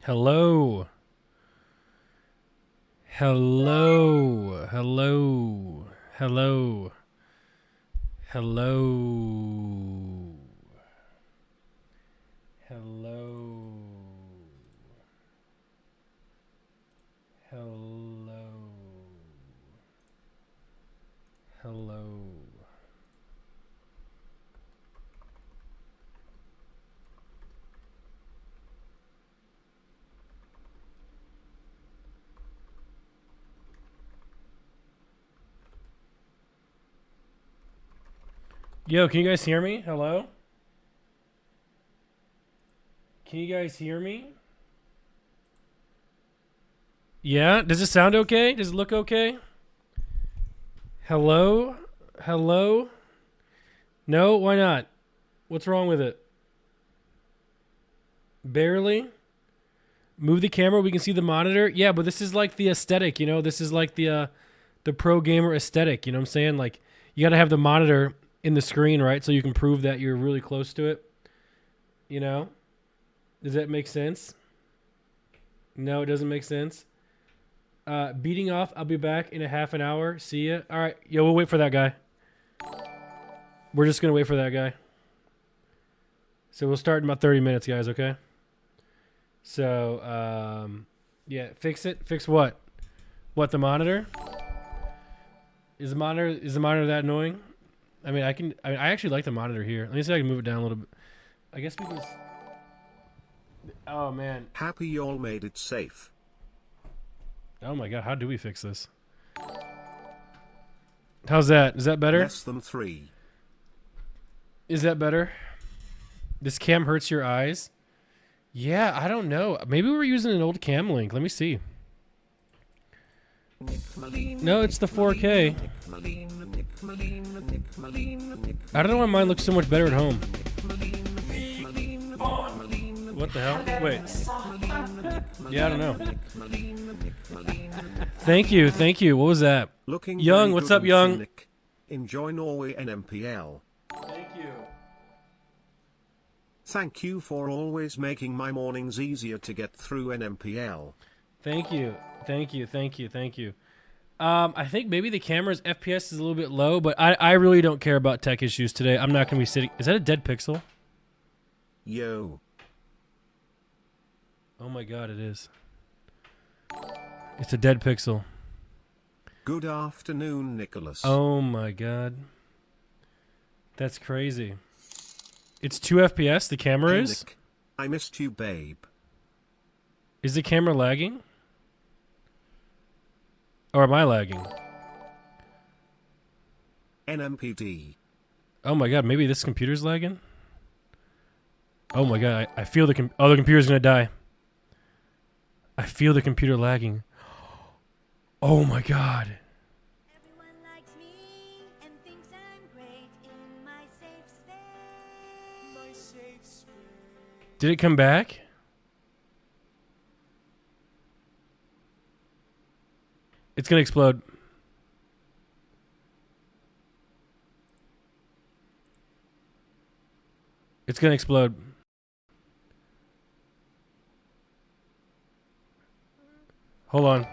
Hello. Hello. Hello. Hello. Hello. Hello. Hello. Hello. Yo, can you guys hear me? Hello? Can you guys hear me? Yeah? Does it sound okay? Does it look okay? Hello? Hello? No? Why not? What's wrong with it? Barely? Move the camera, we can see the monitor. Yeah, but this is like the aesthetic, you know? This is like the pro gamer aesthetic, you know what I'm saying? Like you got to have the monitor in the screen, right? So you can prove that you're really close to it. You know? Does that make sense? No, it doesn't make sense. Beating off. I'll be back in a half an hour. See ya. All right. Yo, we'll wait for that guy. We're just going to wait for that guy. So we'll start in about 30 minutes, guys, okay? So, yeah, fix it. Fix what? What, the monitor? Is the monitor that annoying? I mean, I actually like the monitor here. Let me see if I can move it down a little bit. I guess we can... Oh, man. Happy y'all made it safe. Oh, my God. How do we fix this? How's that? Is that better? Less than 3. Is that better? This cam hurts your eyes? Yeah, I don't know. Maybe we're using an old cam link. Let me see. No, it's the 4K. I don't know why mine looks so much better at home. What the hell? Wait. Yeah, I don't know. Thank you, thank you. What was that? Looking Young, what's up, Young? Nick. Enjoy Norway and Nmplol. Thank you. Thank you for always making my mornings easier to get through Nmplol. Thank you. Thank you. Thank you. Thank you. I think maybe the camera's FPS is a little bit low, but I really don't care about tech issues today. I'm not going to be sitting... Is that a dead pixel? Yo. Oh my God, it is. It's a dead pixel. Good afternoon, Nicholas. Oh my God. That's crazy. It's 2 FPS, the camera Hey, is? Nick. I missed you, babe. Is the camera lagging? Or am I lagging? NMPD. Oh my God, maybe this computer's lagging? Oh my God, I feel the computer's gonna die. I feel the computer lagging. Oh my God. Everyone likes me and thinks I'm great in my safe space. My safe space. Did it come back? It's gonna explode. It's gonna explode. Hold on.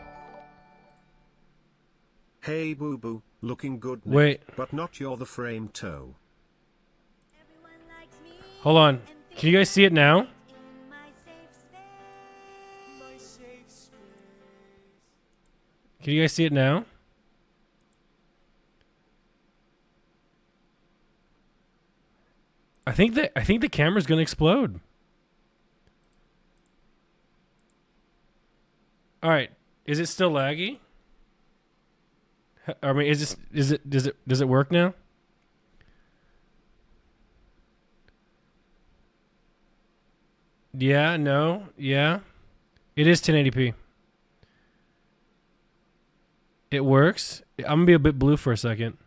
Hey, boo-boo. Looking good, Nick. Wait. But not you're the frame toe. Everyone likes me Hold on. and Can you guys see it now? in my safe space. My safe space. Can you guys see it now? I think the camera's gonna explode. All right, is it still laggy? I mean, does it work now? Yeah, no, yeah. It is 1080p. It works. I'm gonna be a bit blue for a second.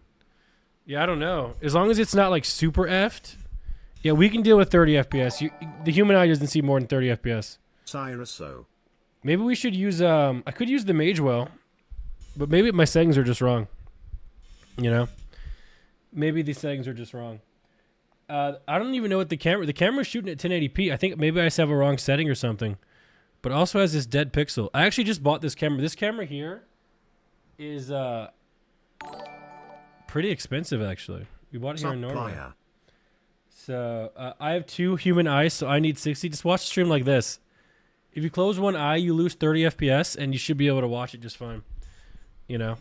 Yeah, I don't know. As long as it's not like super effed. Yeah, we can deal with 30 FPS. The human eye doesn't see more than 30 FPS. Cyruso. Maybe we should use I could use the Magewell, but maybe my settings are just wrong. You know? Maybe these settings are just wrong. I don't even know what the camera's shooting at 1080p. I think maybe I just have a wrong setting or something. but also has this dead pixel. I actually just bought this camera. This camera here is pretty expensive, actually. We bought it here in Norway. So I have 2 human eyes, so I need 60. Just watch the stream like this. If you close one eye, you lose 30 FPS, and you should be able to watch it just fine. You know?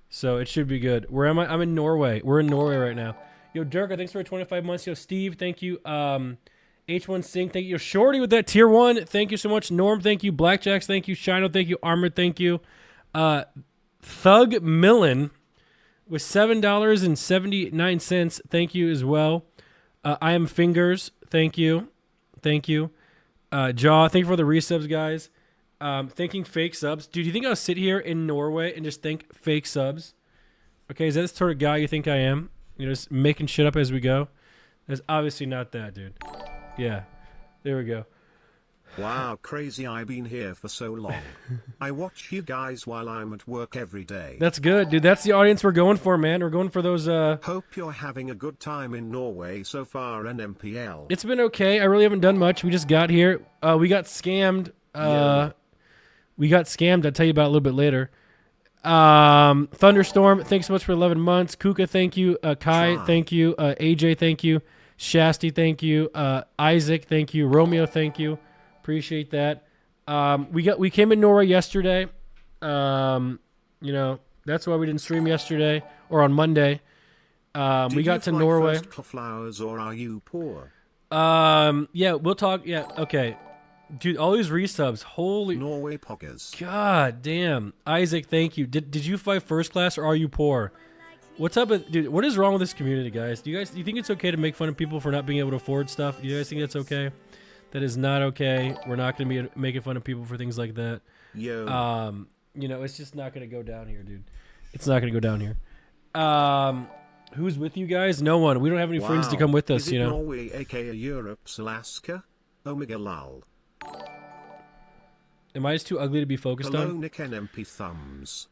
So it should be good. Where am I? I'm in Norway. We're in Norway right now. Yo, Dirk, thanks for 25 months. Yo, Steve, thank you. H1 Sing, thank you. Yo, Shorty with that tier 1, thank you so much. Norm, thank you. Blackjacks, thank you. Shino, thank you. Armor, thank you. Thug Millen with $7.79, thank you as well. I am Fingers, thank you. Thank you. Jaw, thank you for the resubs, guys. Thinking fake subs. Dude, do you think I'll sit here in Norway and just think fake subs? Okay, is that the sort of guy you think I am? You know, just making shit up as we go? That's obviously not that, dude. Yeah. There we go. Wow, crazy, I've been here for so long. I watch you guys while I'm at work every day. That's good, dude. That's the audience we're going for, man. We're going for those, Hope you're having a good time in Norway so far, Nmplol. It's been okay. I really haven't done much. We just got here. We got scammed. We got scammed. I'll tell you about it a little bit later. Thunderstorm, thanks so much for 11 months. Kuka, thank you. Kai, thank you. AJ, thank you. Shasti, thank you. Isaac, thank you. Romeo, thank you. Appreciate that. We came in Norway yesterday. You know, that's why we didn't stream yesterday or on Monday. We got to Norway. First flowers, or are you poor? Yeah, we'll talk. Yeah, okay. Dude, all these resubs. Holy Norway poggers. God damn. Isaac, thank you. Did you fly first class or are you poor? What's up with, dude, what is wrong with this community, guys? Do you think it's okay to make fun of people for not being able to afford stuff? Do you guys think that's okay? That is not okay. We're not going to be making fun of people for things like that. Yo. You know, it's just not going to go down here, dude. It's not going to go down here. Who's with you guys? No one. We don't have any friends to come with us, Is it you know. Norway, aka Europe's Alaska? Omega lol. Am I just too ugly to be focused Hello, on? Nick NMP thumbs.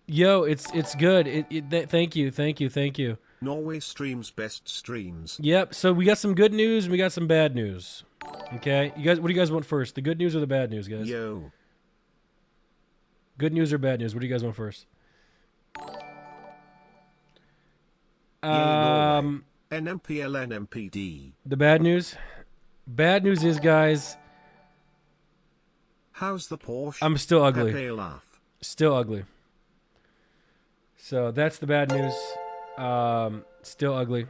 Yo, it's good. Thank you. Norway streams best streams. Yep. So we got some good news and we got some bad news. Okay, you guys. What do you guys want first? The good news or the bad news, guys? Yo. Good news or bad news? What do you guys want first? Norway. NMPL NMPD. The bad news. Bad news is, guys, How's the Porsche? I'm still ugly. Pepe laugh. Still ugly. So that's the bad news. Still ugly,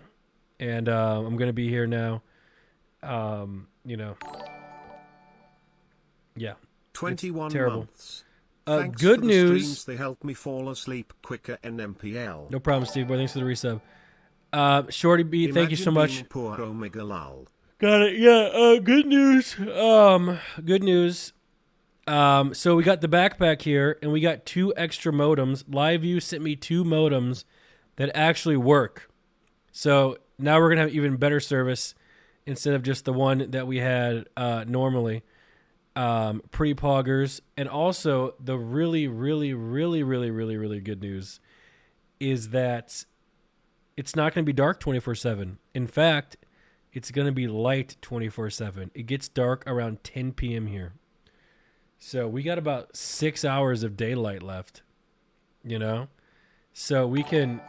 and I'm gonna be here now. You know. Yeah. 21 terrible. months. Thanks Good for the news. streams, they help me fall asleep quicker. NMPL. No problem, Steve. Boy, thanks for the resub. Shorty B, thank you so much. Being poor Omega lol. Got it. Yeah. Good news. Good news. So we got the backpack here, and we got 2 extra modems. LiveView sent me 2 modems that actually work. So now we're gonna have even better service instead of just the one that we had normally. Pre-poggers, and also the really good news is that it's not going to be dark 24/7. In fact, it's going to be light 24/7. It gets dark around 10 p.m. here. So we got about 6 hours of daylight left, you know? So we can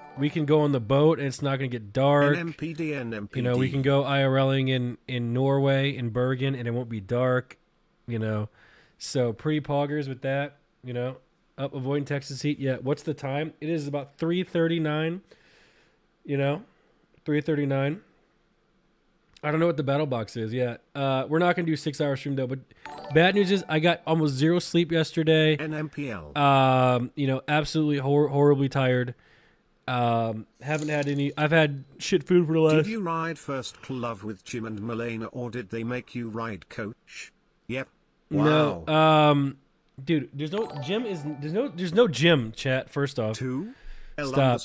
go on the boat and it's not going to get dark. NMPD. You know, we can go IRLing in Norway, in Bergen, and it won't be dark, you know? So pre-poggers with that, you know? Up, avoiding Texas heat. Yeah, what's the time? It is about 3:39, you know? 3:39. I don't know what the battle box is yet. We're not going to do 6-hour stream, though. But bad news is I got almost 0 sleep yesterday. NMPL. You know, absolutely horribly tired. Haven't had any. I've had shit food for the last. Did you ride first club with Jim and Malena, or did they make you ride coach? Yep. Wow. No. Dude, there's no gym, chat, first off. 2 Stop.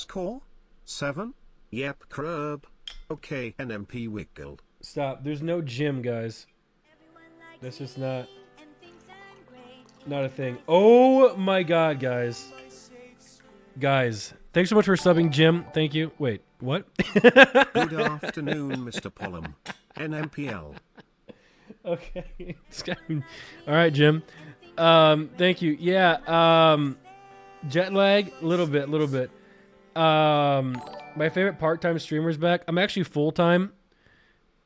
_7. Yep, crub. Okay, NMP wiggle. Stop. There's no gym, guys. That's just not a thing. Oh my god, guys. Guys, thanks so much for subbing, Jim. Thank you. Wait, what? Good afternoon, Mr. Pollum. NMPL. Okay. All right, Jim. Thank you. Yeah. Jet lag, little bit. My favorite part-time streamer's back. I'm actually full-time.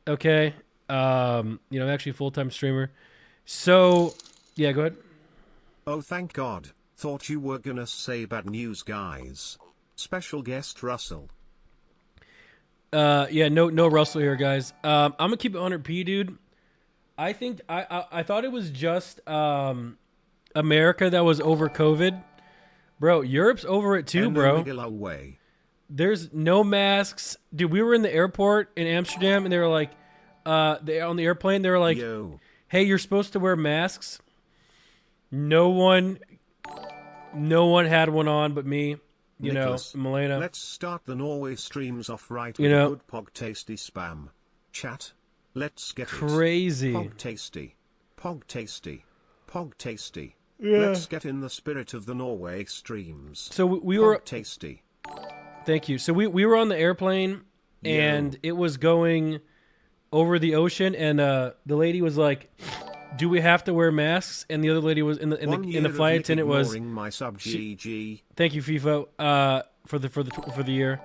Okay. I'm actually a full-time streamer. So, yeah, go ahead. Oh, thank God. Thought you were gonna say bad news, guys. Special guest Russell. Yeah, no Russell here, guys. I'm gonna keep it 100p, dude. I think I thought it was just America that was over COVID. Bro, Europe's over it too, bro. Away. There's no masks. Dude, we were in the airport in Amsterdam and they were like on the airplane, they were like, Yo. "Hey, you're supposed to wear masks." No one had one on but me. Nicholas, Malena. Let's start the Norway streams off right You with know- a good pog tasty spam. Chat. Let's get Crazy. it. Pog tasty. Pog tasty. Pog tasty. Yeah. Let's get in the spirit of the Norway streams. So we Pog were tasty. Thank you. So we were on the airplane and it was going over the ocean and the lady was like, "Do we have to wear masks?" And the other lady was in the flight attendant was my sub GG. Thank you, FIFO, for the year.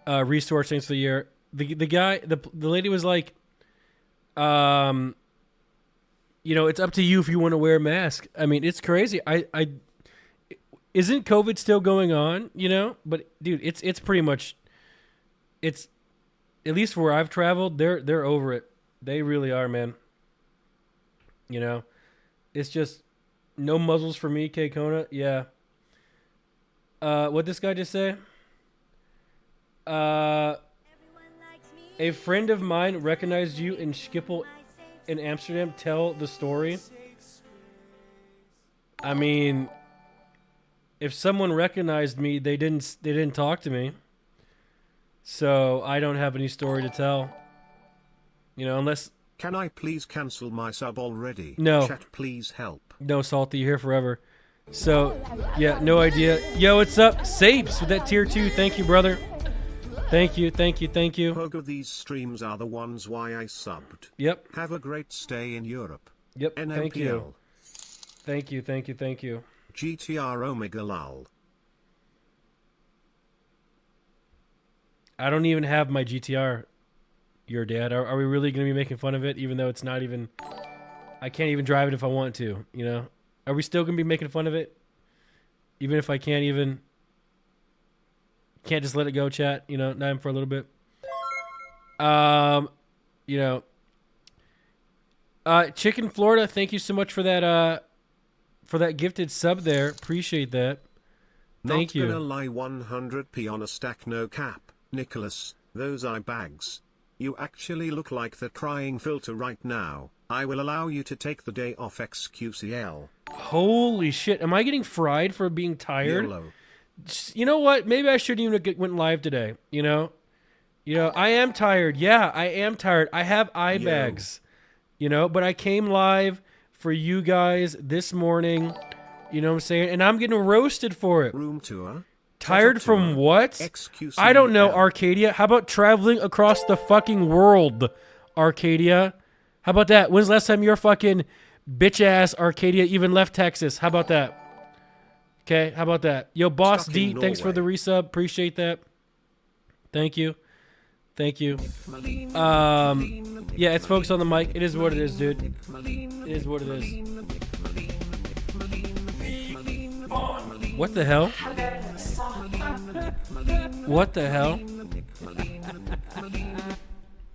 Resource thanks for the year. The lady was like, it's up to you if you want to wear a mask. I mean, it's crazy. I isn't COVID still going on, But dude, it's pretty much, it's at least where I've traveled, they're over it. They really are, man. It's just no muzzles for me, K Kona. Yeah. What this guy just say? A friend of mine recognized you in Schiphol in Amsterdam. Tell the story. I mean, if someone recognized me, they didn't talk to me. So I don't have any story to tell. Unless. Can I please cancel my sub already? No. Chat, please help. No, Salty, you're here forever. So, yeah, no idea. Yo, what's up? Sapes with that tier 2. Thank you, brother. Thank you. Pogo, these streams are the ones why I subbed. Yep. Have a great stay in Europe. Yep. Nmplol. Thank you. Thank you. GTR Omega lol. I don't even have my GTR. Your dad. Are we really going to be making fun of it, even though it's not even... I can't even drive it if I want to, Are we still going to be making fun of it? Even if I can't even... Can't just let it go, chat, not even for a little bit. Chicken Florida, thank you so much for that gifted sub there. Appreciate that. Thank you. Not gonna lie, 100p on a stack, no cap. Nicholas, those eye bags. You actually look like the crying filter right now. I will allow you to take the day off XQCL. Holy shit. Am I getting fried for being tired? YOLO. You know what? Maybe I shouldn't even have went live today. I am tired. Yeah, I am tired. I have eye bags. But I came live for you guys this morning. You know what I'm saying? And I'm getting roasted for it. Room tour. Tired from what? XQCL. I don't know, Arcadia. How about traveling across the fucking world, Arcadia? How about that? When's the last time your fucking bitch-ass Arcadia even left Texas? How about that? Okay, how about that? Yo, Boss Stuck D, in thanks for the Norway. resub. Appreciate that. Thank you. Yeah, it's focused on the mic. It is what it is, dude. It is what it is. What the hell? What the hell?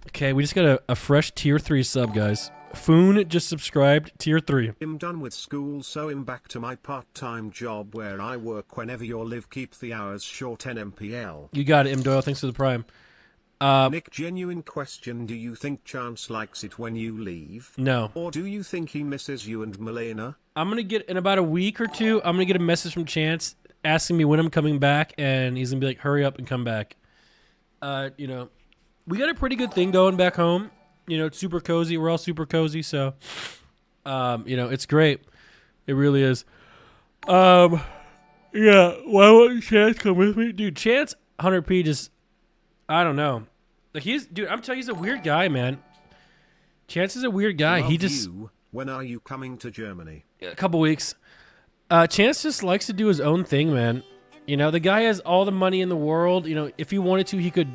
Okay, we just got a fresh tier 3 sub, guys. Foon just subscribed, tier 3. I'm done with school, so I'm back to my part-time job where I work whenever you live. Keep the hours short. Nmplol. You got it, M. Doyle. Thanks for the prime. Nick, genuine question. Do you think Chance likes it when you leave? No. Or do you think he misses you and Malena? I'm going to get, in about a week or two, I'm going to get a message from Chance asking me when I'm coming back, and he's going to be like, hurry up and come back. We got a pretty good thing going back home. It's super cozy. We're all super cozy, so, it's great. It really is. Why won't Chance come with me? Dude, Chance, 100p just, I don't know. Like, I'm telling you, he's a weird guy, man. Chance is a weird guy. Love He just you. When are you coming to Germany? a couple weeks. Chance just likes to do his own thing, man. You know, the guy has all the money in the world. You know, if he wanted to, he could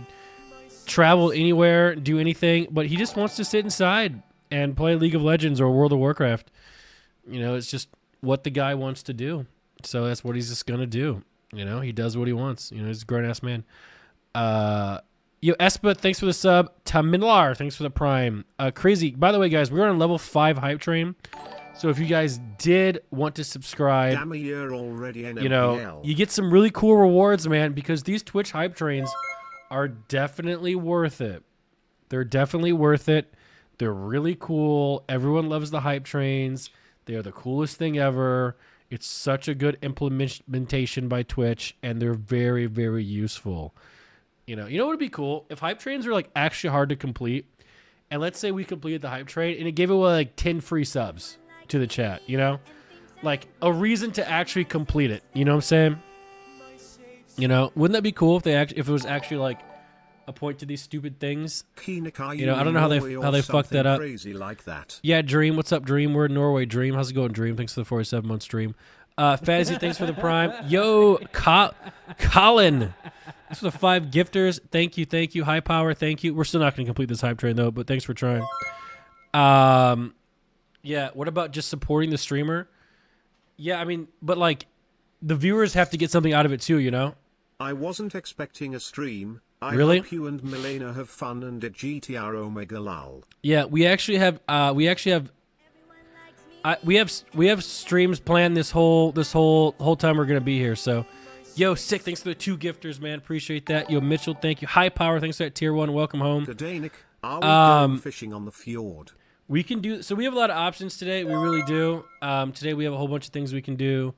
travel anywhere, do anything, but he just wants to sit inside and play League of Legends or World of Warcraft. You know, it's just what the guy wants to do. So that's what he's just going to do. You know, he does what he wants. You know, he's a grown-ass man. Yo, Espa, thanks for the sub. Nmplol, thanks for the prime. Crazy. By the way, guys, we're on level 5 hype train. So if you guys did want to subscribe, Damn a year already, Nmplol. you know, you get some really cool rewards, man, because these Twitch hype trains are definitely worth it. They're definitely worth it. They're really cool. Everyone loves the hype trains. They are the coolest thing ever. It's such a good implementation by Twitch, and they're very, very useful. You know what would be cool? If hype trains are like actually hard to complete, and let's say we completed the hype train and it gave away like 10 free subs to the chat, you know? Like a reason to actually complete it. You know what I'm saying? You know, wouldn't that be cool if it was actually like a point to these stupid things? You know, I don't know how they fucked that up. Crazy like that. Yeah, Dream, what's up, Dream? We're in Norway, Dream. How's it going, Dream? Thanks for the 47-month stream. Fantasy, thanks for the prime. Yo, Colin, thanks for the 5 gifters. Thank you. High power, thank you. We're still not going to complete this hype train though, but thanks for trying. Yeah. What about just supporting the streamer? Yeah, I mean, but like, the viewers have to get something out of it too, you know. I wasn't expecting a stream. I Really? hope you and Malena have fun and at GTR Omega lol. Yeah, we have streams planned this whole time we're gonna be here. So, yo, sick. Thanks for the 2 gifters, man. Appreciate that. Yo, Mitchell, thank you. High power. Thanks for that tier 1. Welcome home. Today, Nick, are we going fishing on the fjord? We can do so. We have a lot of options today. We really do. Today we have a whole bunch of things we can do.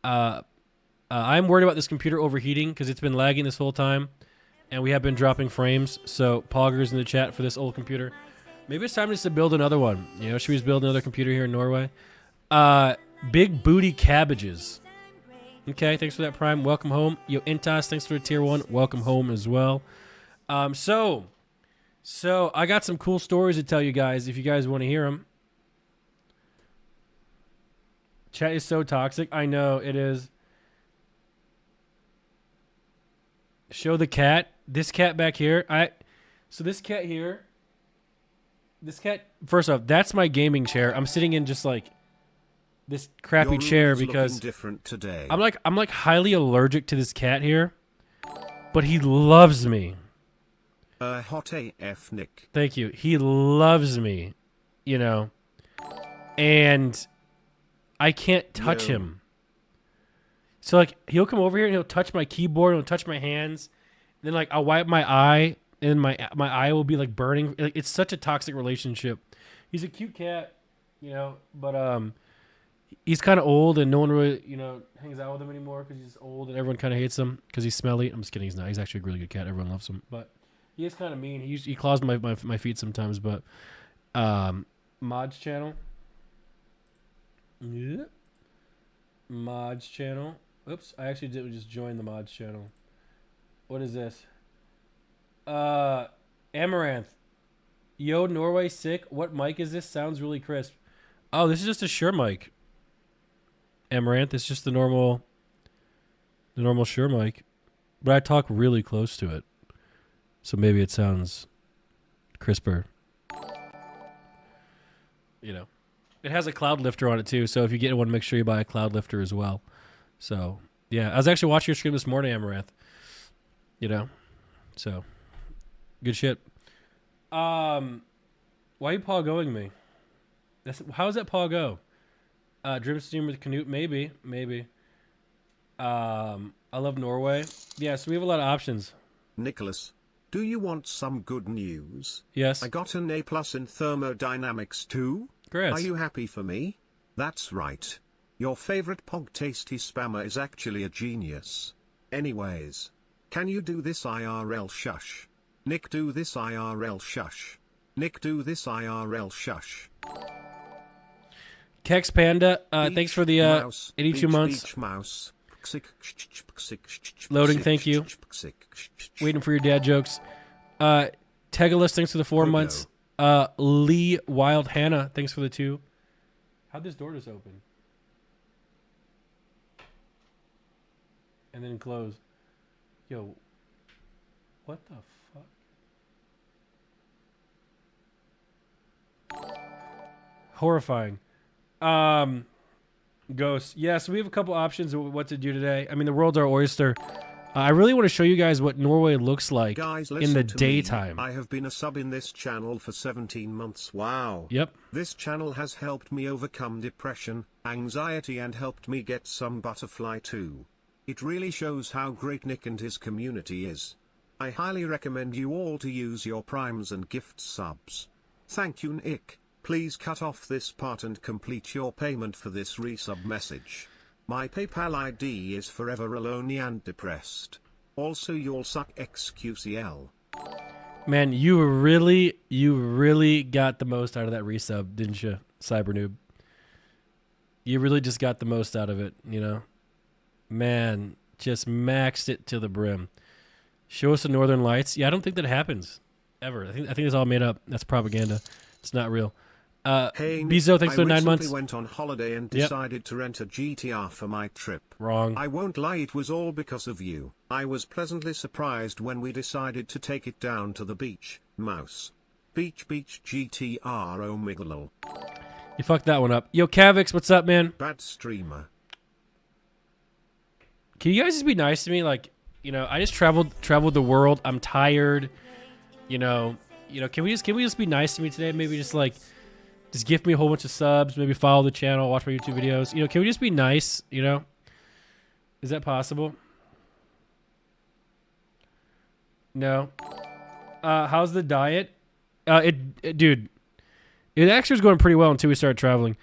I'm worried about this computer overheating because it's been lagging this whole time, and we have been dropping frames. So poggers in the chat for this old computer. Maybe it's time just to build another one. You know, should we just build another computer here in Norway? Big booty cabbages. Okay, thanks for that prime. Welcome home. Yo, Intas, thanks for the tier 1. Welcome home as well. So I got some cool stories to tell you guys if you guys want to hear them. Chat is so toxic. I know it is. Show the cat. This cat back here. So this cat here. This cat. First off, that's my gaming chair. I'm sitting in just like this crappy Your chair room's because looking different today. I'm like highly allergic to this cat here, but he loves me. Hot AF Nick. Thank you. He loves me, you know, and I can't touch him. So like he'll come over here and he'll touch my keyboard, he'll touch my hands, and then like I'll wipe my eye, and my eye will be like burning. Like, it's such a toxic relationship. He's a cute cat, you know, but he's kind of old and no one really, you know, hangs out with him anymore because he's old and everyone kind of hates him because he's smelly. I'm just kidding. He's not. He's actually a really good cat. Everyone loves him, but he is kind of mean. He claws my feet sometimes, but Mod's channel. Yeah. Mods channel. Oops, I actually didn't just join the mods channel. What is this? Amaranth. Yo, Norway sick. What mic is this? Sounds really crisp. Oh, this is just a Shure mic. Amaranth, it's just the normal Shure mic. But I talk really close to it. So maybe it sounds crisper. You know. It has a cloud lifter on it too, so if you get one, make sure you buy a cloud lifter as well. So, yeah, I was actually watching your stream this morning, Amaranth. You know, so good shit. Why are you pawgoing me? How's that paw go? Dream stream with Canute, maybe. I love Norway. Yeah, so we have a lot of options. Nicholas, do you want some good news? Yes. I got an A+ in thermodynamics too. Congrats. Are you happy for me? That's right. Your favorite pog tasty spammer is actually a genius. Anyways, can you do this IRL shush? Nick, do this IRL shush. Nick, do this IRL shush. Kex Panda, thanks for the 82 months. Beach mouse. Loading, thank you. Waiting for your dad jokes. Tegalus, thanks for the 4 months. Lee Wild Hannah, thanks for the 2. How'd this door just open? And then close. Yo, what the fuck? Horrifying. Ghost. Yeah, so we have a couple options of what to do today. I mean, the world's our oyster. I really want to show you guys what Norway looks like Guys, in the listen to daytime. me. I have been a sub in this channel for 17 months. Wow. Yep. This channel has helped me overcome depression, anxiety, and helped me get some butterfly too. It really shows how great Nick and his community is. I highly recommend you all to use your primes and gift subs. Thank you, Nick. Please cut off this part and complete your payment for this resub message. My PayPal ID is forever alone and depressed. Also, you'll suck XQCL. Man, you really got the most out of that resub, didn't you, Cybernoob? You really just got the most out of it, you know? Man, just maxed it to the brim. Show us the Northern Lights. Yeah, I don't think that happens ever. I think it's all made up. That's propaganda. It's not real. Hey, Bizo, thanks for the 9 months. I went on holiday and decided to rent a GTR for my trip. Wrong. I won't lie, it was all because of you. I was pleasantly surprised when we decided to take it down to the beach. Mouse. Beach GTR Omegalol. You fucked that one up. Yo, Cavix, what's up, man? Bad streamer. Can you guys just be nice to me? Like, you know, I just traveled the world. I'm tired. You know, can we just be nice to me today? Maybe just gift me a whole bunch of subs, maybe follow the channel, watch my YouTube videos. You know, can we just be nice, you know? Is that possible? No. How's the diet? Dude, it actually was going pretty well until we started traveling.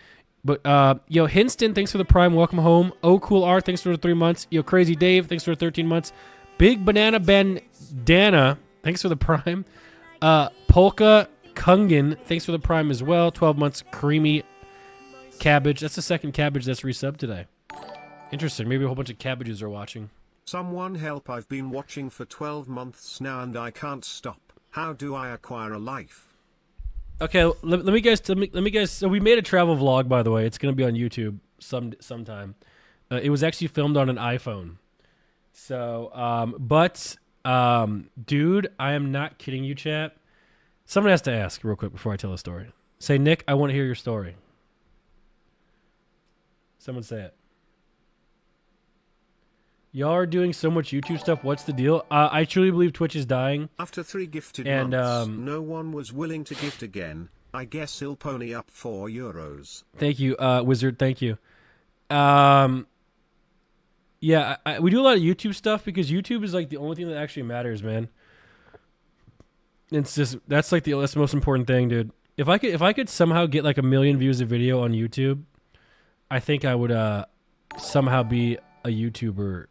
But, yo, Hinston, thanks for the prime. Welcome home. Oh, Cool R, thanks for the 3 months. Yo, Crazy Dave, thanks for the 13 months. Big Banana Bandana, thanks for the prime. Polka Kungan, thanks for the prime as well. 12 months. Creamy Cabbage. That's the second cabbage that's resubbed today. Interesting. Maybe a whole bunch of cabbages are watching. Someone help, I've been watching for 12 months now and I can't stop. How do I acquire a life? Okay, let me guess. So we made a travel vlog, by the way. It's going to be on YouTube sometime. It was actually filmed on an iPhone. So, dude, I am not kidding you, chat. Someone has to ask real quick before I tell a story. Say, Nick, I want to hear your story. Someone say it. Y'all are doing so much YouTube stuff. What's the deal? I truly believe Twitch is dying. After 3 gifted And, months, no one was willing to gift again. I guess he'll pony up €4. Thank you, Wizard. Thank you. Yeah, we do a lot of YouTube stuff because YouTube is like the only thing that actually matters, man. It's just that's the most important thing, dude. If I could somehow get like 1 million views a video on YouTube, I think I would somehow be a YouTuber.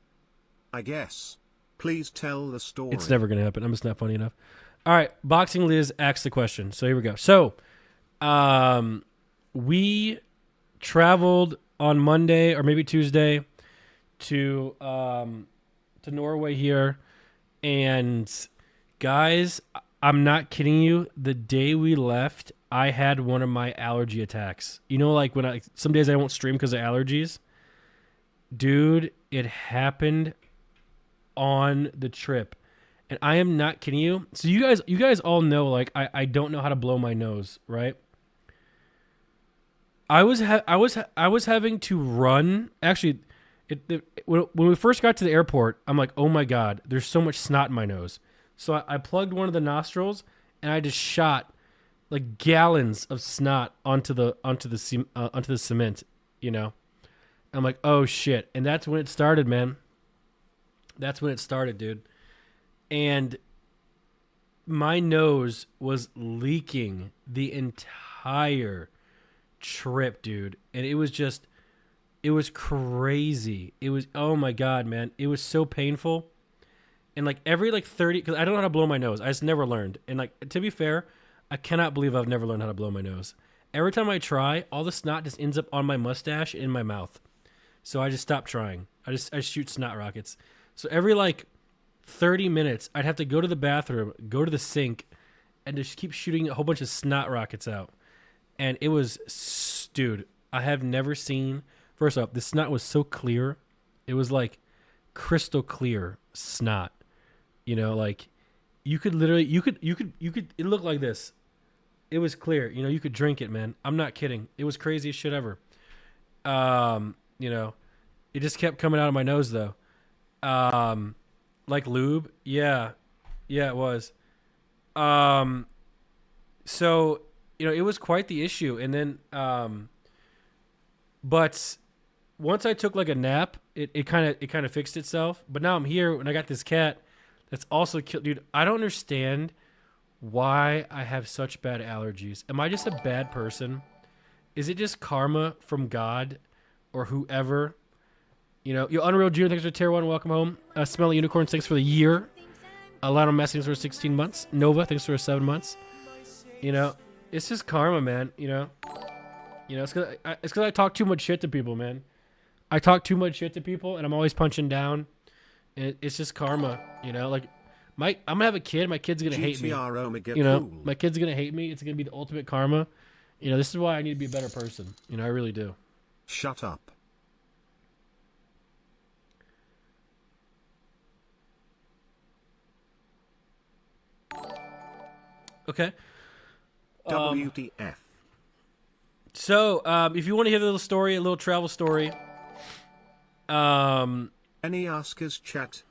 I guess. Please tell the story. It's never gonna happen. I'm just not funny enough. All right, Boxing Liz asks the question. So here we go. So, we traveled on Monday or maybe Tuesday to Norway here, and guys, I'm not kidding you. The day we left, I had one of my allergy attacks. You know, like when some days I won't stream because of allergies. Dude, it happened on the trip, and I am not kidding you. So you guys all know, like I don't know how to blow my nose, right? I was having to run. Actually, when we first got to the airport, I'm like, oh my god, there's so much snot in my nose. So I plugged one of the nostrils, and I just shot like gallons of snot onto the cement. You know, I'm like, oh shit, and that's when it started, man. That's when it started, dude. And my nose was leaking the entire trip, dude, and it was crazy. It was, oh my god, man, it was so painful. And like every 30, because I don't know how to blow my nose. I just never learned. And like, to be fair, I cannot believe I've never learned how to blow my nose. Every time I try, all the snot just ends up on my mustache and in my mouth. So I just stopped trying. I shoot snot rockets. So every 30 minutes, I'd have to go to the bathroom, go to the sink, and just keep shooting a whole bunch of snot rockets out. And it was, dude, I have never seen. First off, the snot was so clear. It was like crystal clear snot. You know, like you could literally, it looked like this. It was clear. You know, you could drink it, man. I'm not kidding. It was craziest shit ever. You know, it just kept coming out of my nose though. Like lube. Yeah, it was. So, you know, it was quite the issue. And then, but once I took like a nap, it kind of fixed itself. But now I'm here and I got this cat that's also killed. Dude, I don't understand why I have such bad allergies. Am I just a bad person? Is it just karma from God or whoever? You know, Unreal Junior, thanks for tier 1, welcome home. Smelly Unicorn, thanks for the year. Lionel Messi, thanks for 16 months. Nova, thanks for 7 months. You know, it's just karma, man. You know, it's because I talk too much shit to people, man. I talk too much shit to people, and I'm always punching down. And it's just karma, you know. Like, I'm gonna have a kid. My kid's gonna hate me. You know, my kid's gonna hate me. It's gonna be the ultimate karma. You know, this is why I need to be a better person. You know, I really do. Shut up. Okay. WTF. So, if you want to hear a little story, a little travel story. Any askers chat?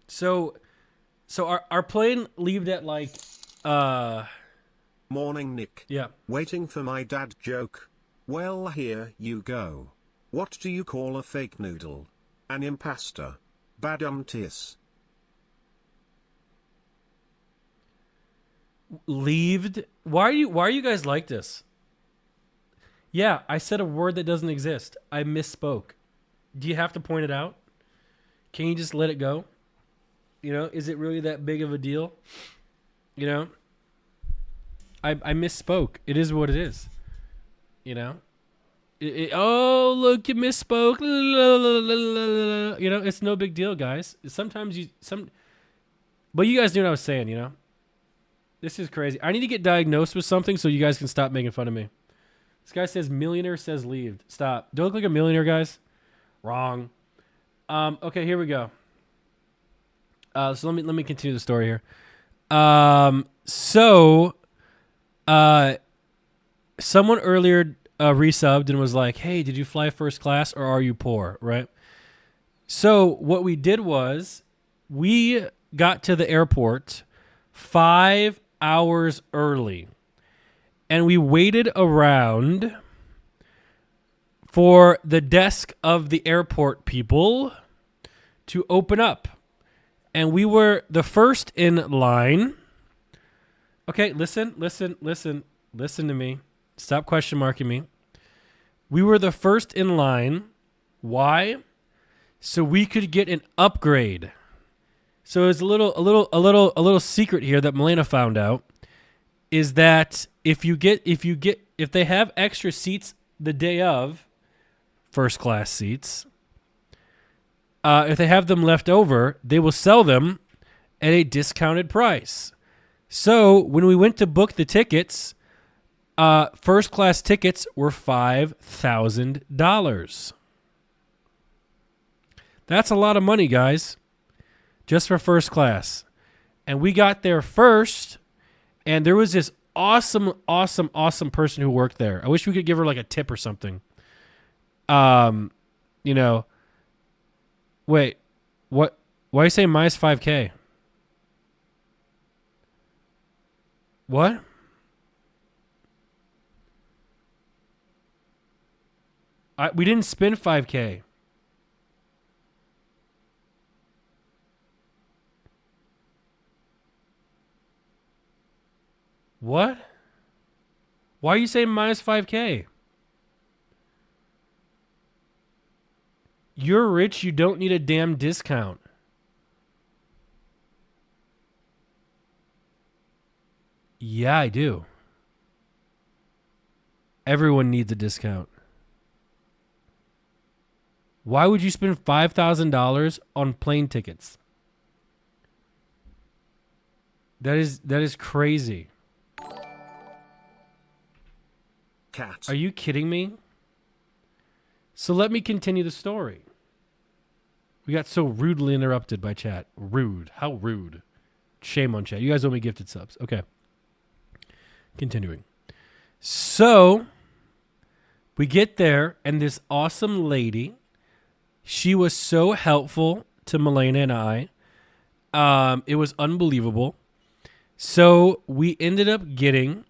So our plane left at like, Morning, Nick. yeah. Waiting for my dad joke. Well, here you go. What do you call a fake noodle? An impasta. Badumtis. Leaved. Why are you guys like this? Yeah, I said a word that doesn't exist. I misspoke. Do you have to point it out? Can you just let it go? You know, is it really that big of a deal? You know, I misspoke. It is what it is. You know, oh look, you misspoke. You know, it's no big deal, guys. Sometimes but you guys knew what I was saying. You know, this is crazy. I need to get diagnosed with something so you guys can stop making fun of me. This guy says millionaire says leaved. Stop. Do I look like a millionaire, guys? Wrong. Okay, here we go. So let me continue the story here. Someone earlier resubbed and was like, "Hey, did you fly first class or are you poor?" Right? So what we did was we got to the airport 5 hours early, and we waited around for the desk of the airport people to open up. And we were the first in line. Okay, listen to me. Stop question marking me. We were the first in line. Why? So we could get an upgrade. So there's a little secret here that Malena found out is that if they have extra seats the day of, first class seats, if they have them left over, they will sell them at a discounted price. So when we went to book the tickets, first class tickets were $5,000. That's a lot of money, guys, just for first class. And we got there first, and there was this awesome person who worked there. I wish we could give her like a tip or something. You know, wait, what? Why are you saying minus 5K? What? We didn't spend 5K. What? Why are you saying minus 5K? You're rich. You don't need a damn discount. Yeah, I do. Everyone needs a discount. Why would you spend $5,000 on plane tickets? That is crazy. cat. Are you kidding me? So let me continue the story. We got so rudely interrupted by chat. Rude. How rude. Shame on chat. You guys owe me gifted subs. Okay. Continuing. So we get there, and this awesome lady, she was so helpful to Malena and I. It was unbelievable. So we ended up getting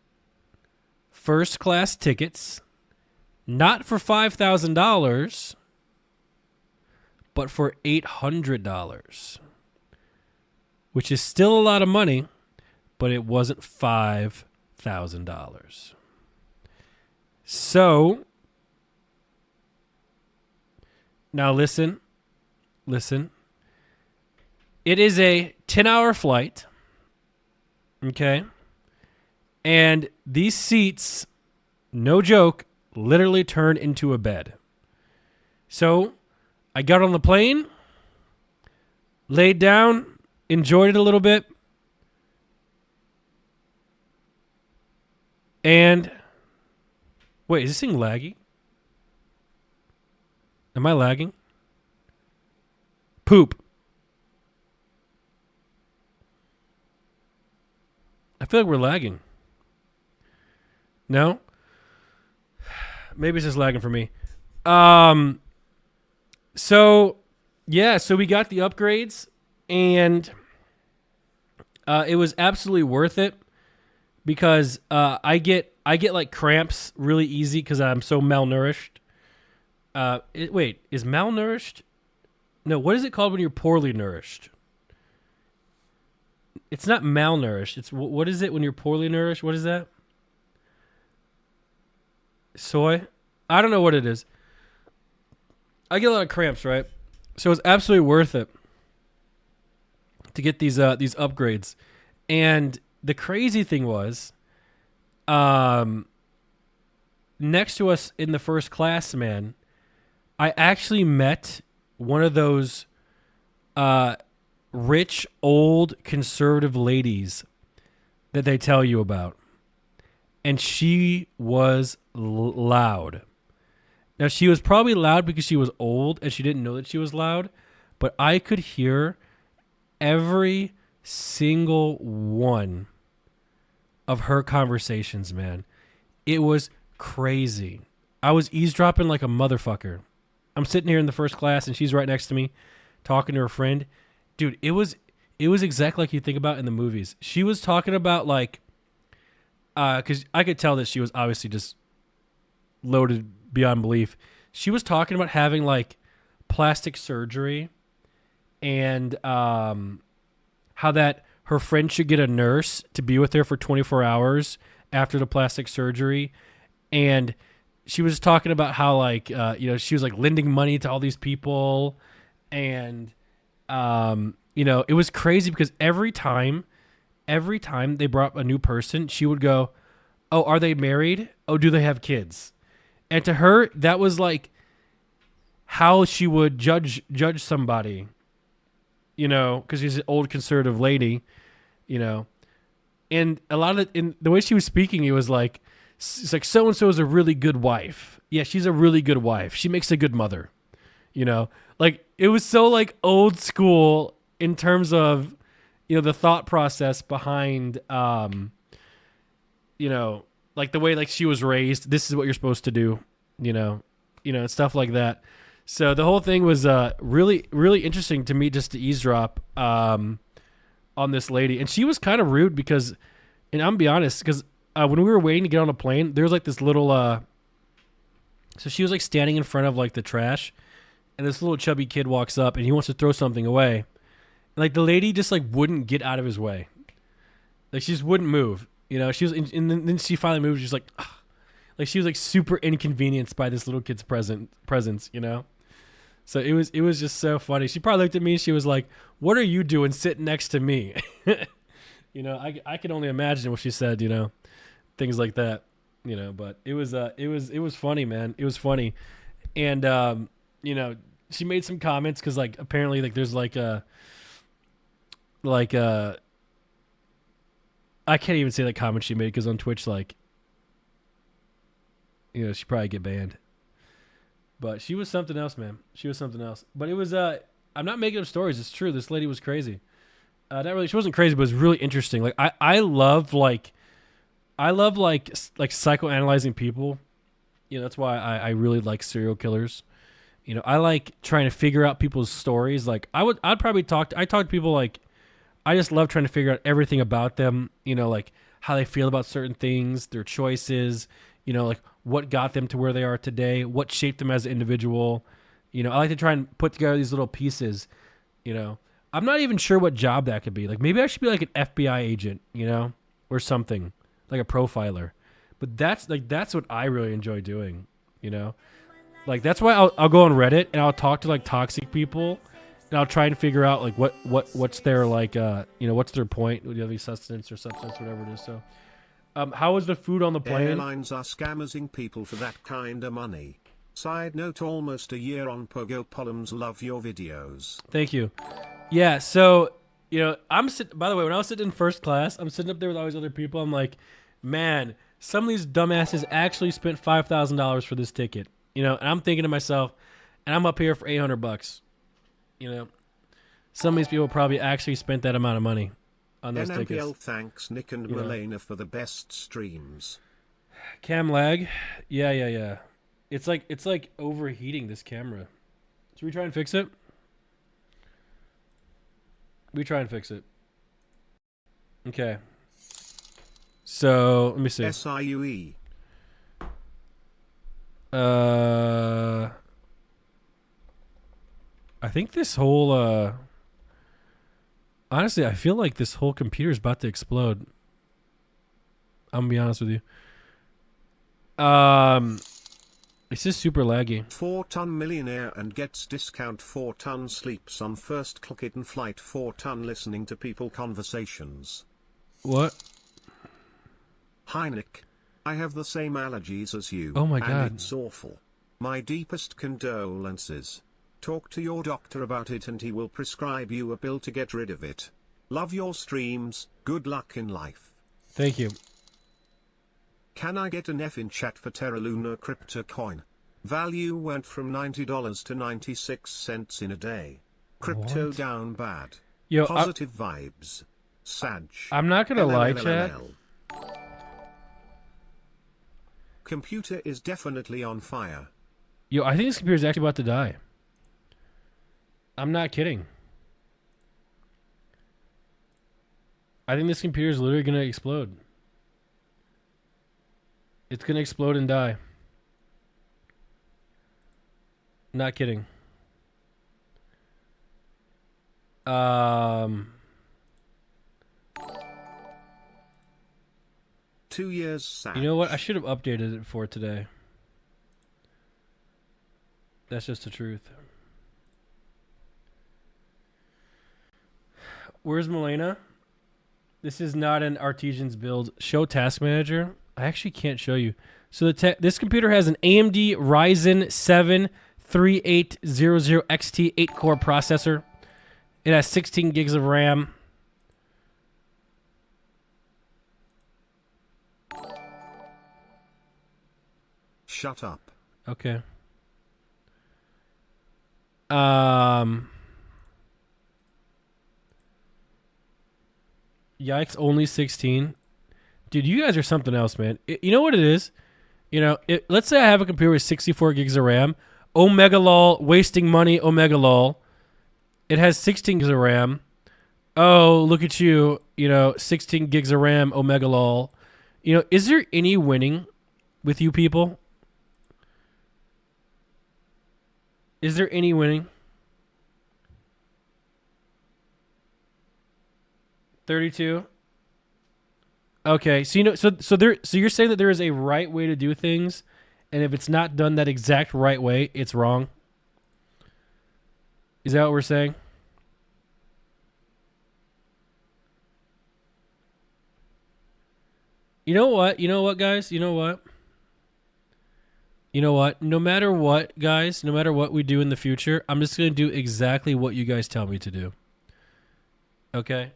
first class tickets, not for $5,000, but for $800, which is still a lot of money, but it wasn't $5,000. So now listen. It is a 10-hour flight. Okay. And these seats, no joke, literally turned into a bed. So I got on the plane, laid down, enjoyed it a little bit. And wait, is this thing laggy? Am I lagging? Poop. I feel like we're lagging. No? Maybe it's just lagging for me. So we got the upgrades, and it was absolutely worth it because I get like cramps really easy because I'm so malnourished. Wait, is malnourished? No, what is it called when you're poorly nourished? It's not malnourished. It's what is it when you're poorly nourished? What is that? Soy? I don't know what it is. I get a lot of cramps, right? So it's absolutely worth it to get these upgrades. And the crazy thing was, next to us in the first class, man, I actually met one of those rich, old, conservative ladies that they tell you about. And she was loud. Now, she was probably loud because she was old and she didn't know that she was loud. But I could hear every single one of her conversations, man. It was crazy. I was eavesdropping like a motherfucker. I'm sitting here in the first class and she's right next to me talking to her friend. Dude, it was exactly like you think about in the movies. She was talking about like, because I could tell that she was obviously just loaded beyond belief. She was talking about having like plastic surgery and how that her friend should get a nurse to be with her for 24 hours after the plastic surgery. And she was talking about how like, she was like lending money to all these people. And, it was crazy because every time they brought a new person, she would go, "Oh, are they married? Oh, do they have kids?" And to her, that was like how she would judge somebody, because she's an old conservative lady, And a lot of in the way she was speaking, it's like so and so is a really good wife. Yeah, she's a really good wife. She makes a good mother. Like it was so like old school in terms of the thought process behind like the way like she was raised. This is what you're supposed to do, stuff like that. So the whole thing was really, really interesting to me just to eavesdrop on this lady. And she was kind of rude because, and I'm gonna be honest, because when we were waiting to get on a plane, there was like this little, so she was like standing in front of like the trash, and this little chubby kid walks up and he wants to throw something away. And like the lady just like wouldn't get out of his way. Like she just wouldn't move. She was, and then she finally moved. She's like, ugh. Like she was like super inconvenienced by this little kid's presence. So it was just so funny. She probably looked at me. She was like, "What are you doing sitting next to me?" I can only imagine what she said. Things like that. But it was funny, man. It was funny, and she made some comments because like apparently like there's like a I can't even say the comment she made because on Twitch, like, she'd probably get banned. But she was something else, man. She was something else. But it was I'm not making up stories. It's true. This lady was crazy. Not really. She wasn't crazy, but it was really interesting. Like I love psychoanalyzing people. That's why I really like serial killers. I like trying to figure out people's stories. Like I'd probably talk to people like I just love trying to figure out everything about them, like how they feel about certain things, their choices, like what got them to where they are today, what shaped them as an individual. I like to try and put together these little pieces, I'm not even sure what job that could be. Like maybe I should be like an FBI agent, or something, like a profiler. But that's what I really enjoy doing, Like that's why I'll go on Reddit and I'll talk to like toxic people. And I'll try and figure out like what's their like what's their point with the sustenance or substance, whatever it is. So, how was the food on the plane? Airlines are scamming people for that kind of money. Side note: almost a year on Pogo Pollums. Love your videos. Thank you. Yeah. So I'm sitting. By the way, when I was sitting in first class, I'm sitting up there with all these other people. I'm like, man, some of these dumbasses actually spent $5,000 for this ticket. And I'm thinking to myself, and I'm up here for $800. Some of these people probably actually spent that amount of money on those Nmplol tickets. thanks Nick and Malena for the best streams. Cam lag, yeah. It's like overheating this camera. Should we try and fix it? We try and fix it. Okay. So let me see. SIUE. I think this whole honestly, I feel like this whole computer is about to explode. I'm gonna be honest with you. It's just super laggy. 4-ton millionaire and gets discount 4-ton sleeps on first clock-in flight 4-ton listening to people conversations. What? Hi Nick. I have the same allergies as you. Oh my God. And it's awful. My deepest condolences. Talk to your doctor about it and he will prescribe you a pill to get rid of it. Love your streams, good luck in life. Thank you. Can I get an F in chat for Terra Luna crypto coin? Value went from $90 to 96 cents in a day. Crypto What? down bad. Yo, Positive vibes. Sag. I'm not gonna lie, chat. Computer is definitely on fire. Yo, I think this computer is actually about to die. I'm not kidding. I think this computer is literally gonna explode. It's gonna explode and die. Not kidding. 2 years Sag. You know what? I should have updated it for today. That's just the truth. Where's Malena? This is not an Artesian's build. Show task manager. I actually can't show you. So this computer has an AMD Ryzen 7 3800 XT 8-core processor. It has 16 gigs of RAM. Shut up. Okay. Yikes, only 16. Dude, you guys are something else, man. You know what it is? Let's say I have a computer with 64 gigs of RAM. Omega lol, wasting money, omega lol. It has 16 gigs of RAM. Oh, look at you. 16 gigs of RAM, omega lol. Is there any winning with you people? Is there any winning? 32. Okay, so you're saying that there is a right way to do things, and if it's not done that exact right way, it's wrong. Is that what we're saying? You know what, guys? You know what? No matter what, guys, no matter what we do in the future, I'm just going to do exactly what you guys tell me to do. Okay?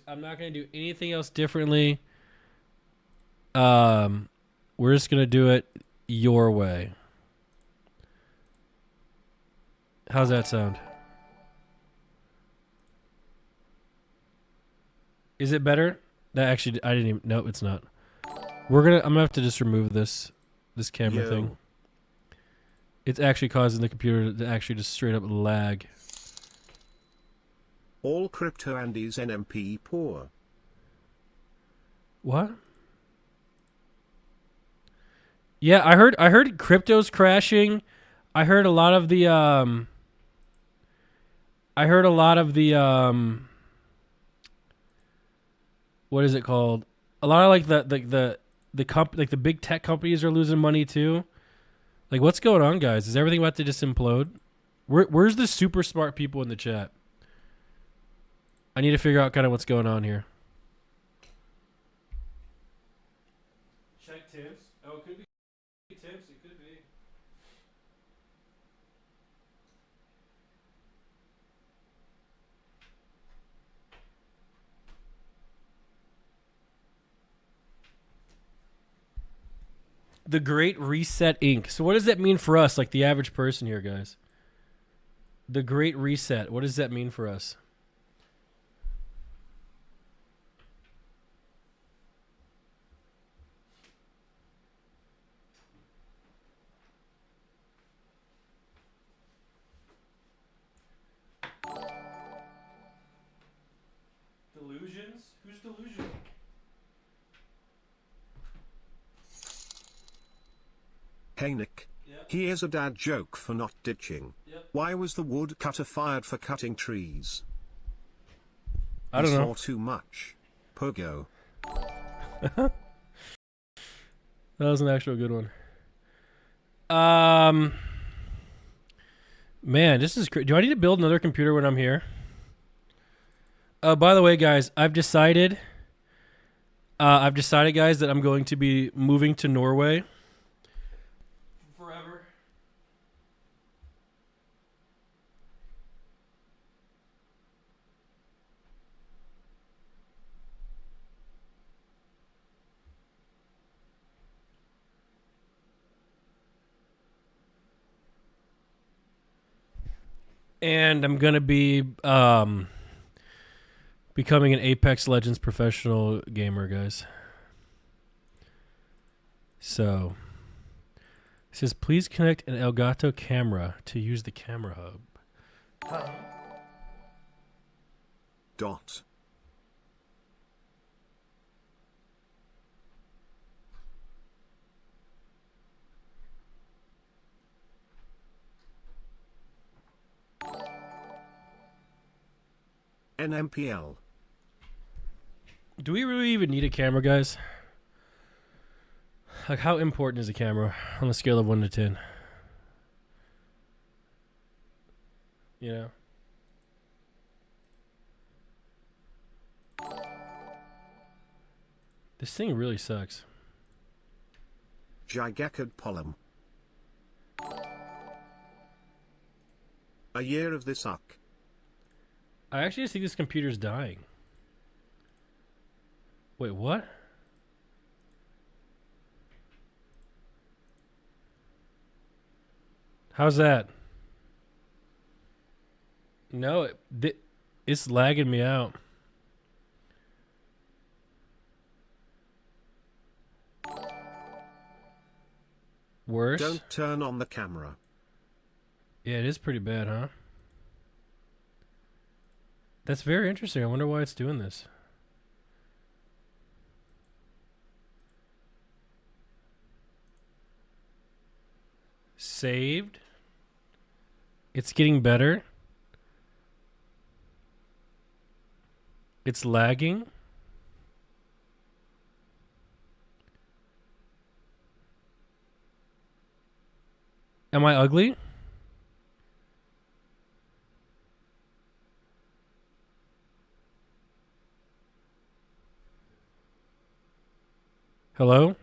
I'm not going to do anything else differently. We're just going to do it your way. How's that sound? Is it better? That actually, I didn't even. No, it's not. I'm gonna have to just remove this camera thing. It's actually causing the computer to actually just straight up lag. All crypto Andy's NMP poor. What? Yeah, I heard crypto's crashing. I heard a lot of the what is it called? A lot of like the big tech companies are losing money too. Like, what's going on, guys? Is everything about to just implode? Where's the super smart people in the chat? I need to figure out kind of what's going on here. Check Tim's. Oh, it could be Tim's. It could be. The Great Reset Inc. So what does that mean for us, like the average person here, guys? The Great Reset. What does that mean for us? Delusions? Who's delusional? Hey Nick. Yep. Here's a dad joke for not ditching. Yep. Why was the woodcutter fired for cutting trees? I don't He know. saw too much. Pogo. That was an actual good one. Man, this is crazy. Do I need to build another computer when I'm here? By the way, guys, I've decided, guys, that I'm going to be moving to Norway forever. And I'm going to be becoming an Apex Legends professional gamer, guys. So, it says, please connect an Elgato camera to use the camera hub. Dot. Nmplol. Do we really even need a camera, guys? Like, how important is a camera on a scale of 1 to 10? You know? This thing really sucks. Gigakad Polum. A year of this uck. I actually just think this computer's dying. Wait, what? How's that? No, it's lagging me out. Worse? Don't turn on the camera. Yeah, it is pretty bad, huh? That's very interesting. I wonder why it's doing this. Saved. It's getting better. It's lagging. Am I ugly? Hello?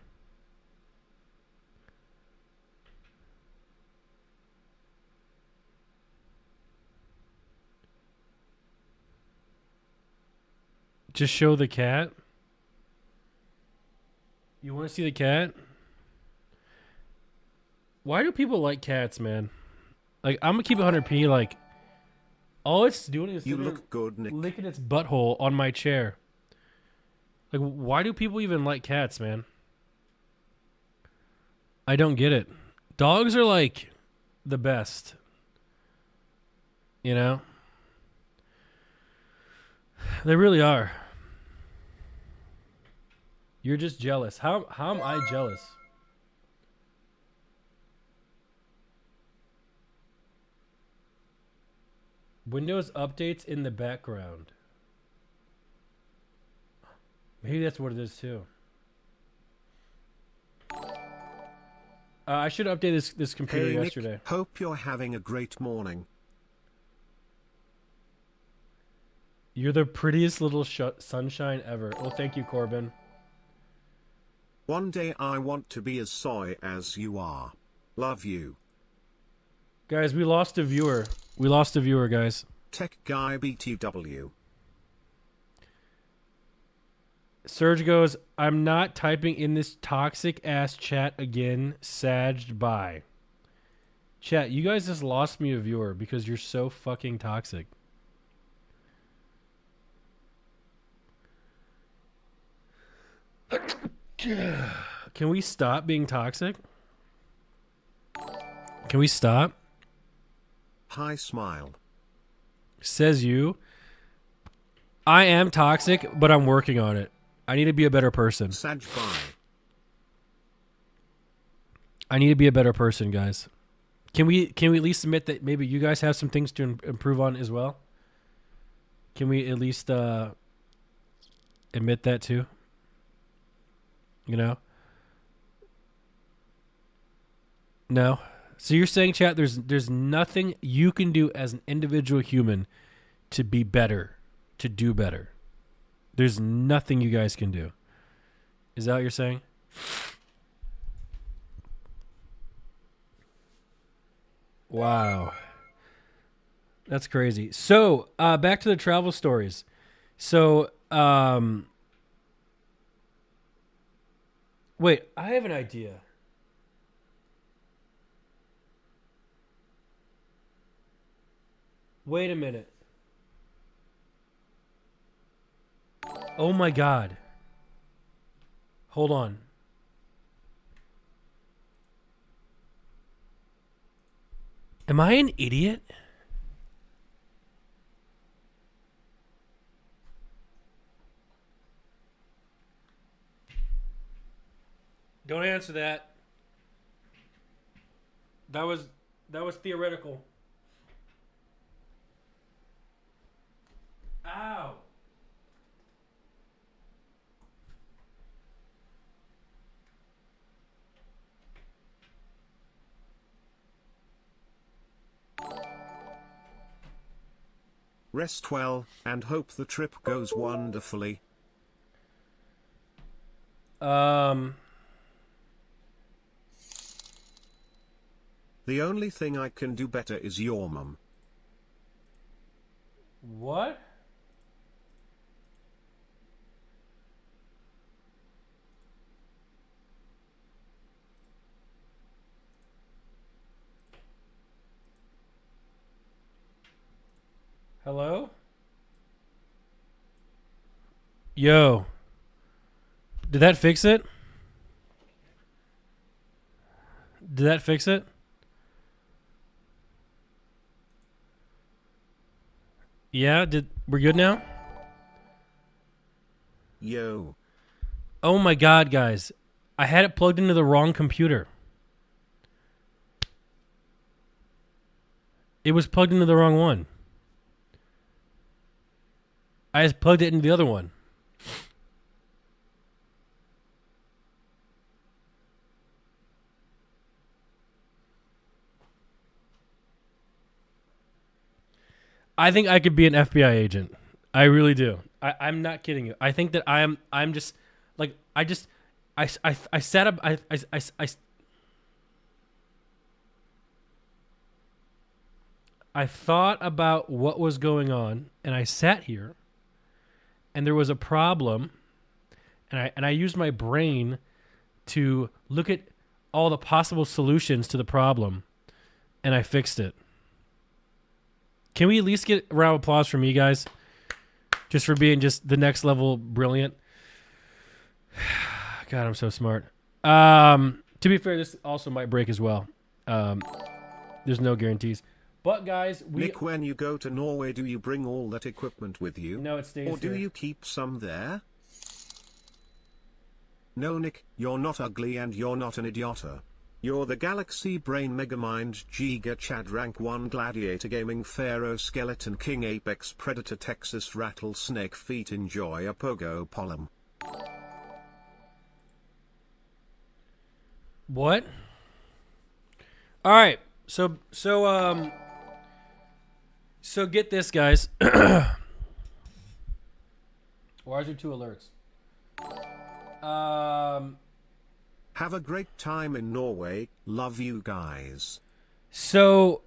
Just show the cat? You want to see the cat? Why do people like cats, man? Like, I'm gonna keep 100p. Like, all it's doing is You sitting there look good, Nick. licking its butthole on my chair. Like, why do people even like cats, man? I don't get it. Dogs are like the best. You know? They really are. You're just jealous. How am I jealous? Windows updates in the background. Maybe that's what it is too. I should update this computer Hey, yesterday. Nick, hope you're having a great morning. You're the prettiest little sunshine ever. Well, thank you, Corbin. One day I want to be as soy as you are. Love you. Guys, we lost a viewer. We lost a viewer, guys. Tech Guy BTW. Serge goes, I'm not typing in this toxic ass chat again. Sagged by. Chat, you guys just lost me a viewer because you're so fucking toxic. Can we stop being toxic? Can we stop? Hi, smile. Says you. I am toxic, but I'm working on it. I need to be a better person. Sag bye. I need to be a better person, guys. Can we at least admit that maybe you guys have some things to improve on as well? Can we at least admit that too? You know? No. So you're saying, chat, there's nothing you can do as an individual human to be better, to do better. There's nothing you guys can do. Is that what you're saying? Wow. That's crazy. So, back to the travel stories. So, wait, I have an idea. Wait a minute. Oh my God. Hold on. Am I an idiot? Don't answer that. That was theoretical. Ow. Rest well, and hope the trip goes wonderfully. The only thing I can do better is your mum. What? Hello? Yo. Did that fix it? Did that fix it? Yeah, we're good now? Yo. Oh my God, guys. I had it plugged into the wrong computer. It was plugged into the wrong one. I just plugged it into the other one. I think I could be an FBI agent. I really do. I'm not kidding you. I think that I'm just like I sat up I thought about what was going on and I sat here and there was a problem and I used my brain to look at all the possible solutions to the problem, and I fixed it. Can we at least get a round of applause from you guys? Just for being just the next level brilliant. God, I'm so smart. To be fair, this also might break as well. There's no guarantees. But guys, Nick, when you go to Norway, do you bring all that equipment with you? No, it stays Or do here. you keep some there? No, Nick, you're not ugly and you're not an idioter. You're the Galaxy Brain Megamind Giga Chad Rank 1 Gladiator Gaming Pharaoh Skeleton King Apex Predator Texas Rattlesnake Feet Enjoy a Pogo Pollum. What? All right. So get this, guys. Why is there 2 alerts? Have a great time in Norway. Love you guys. So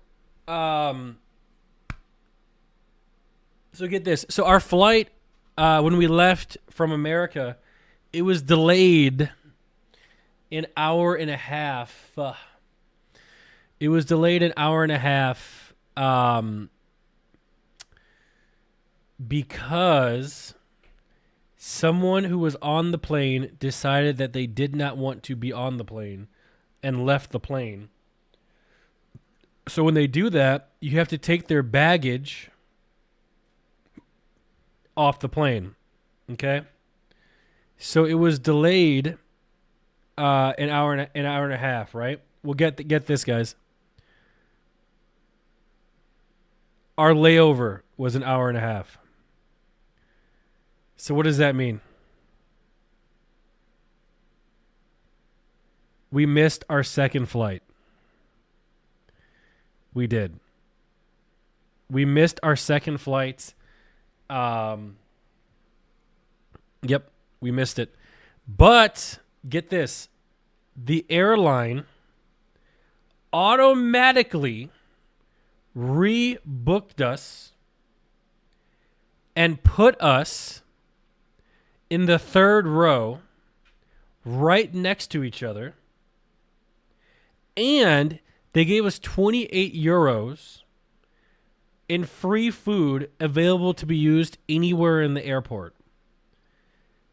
get this. So our flight, when we left from America, it was delayed an hour and a half. It was delayed an hour and a half because someone who was on the plane decided that they did not want to be on the plane and left the plane. So when they do that, you have to take their baggage off the plane. Okay? So it was delayed an hour and a half, right? Well, get this, guys. Our layover was an hour and a half. So what does that mean? We missed our second flight. We did. We missed our second flight. Yep, we missed it. But get this. The airline automatically rebooked us and put us in the 3rd row right next to each other. And they gave us 28 euros in free food available to be used anywhere in the airport.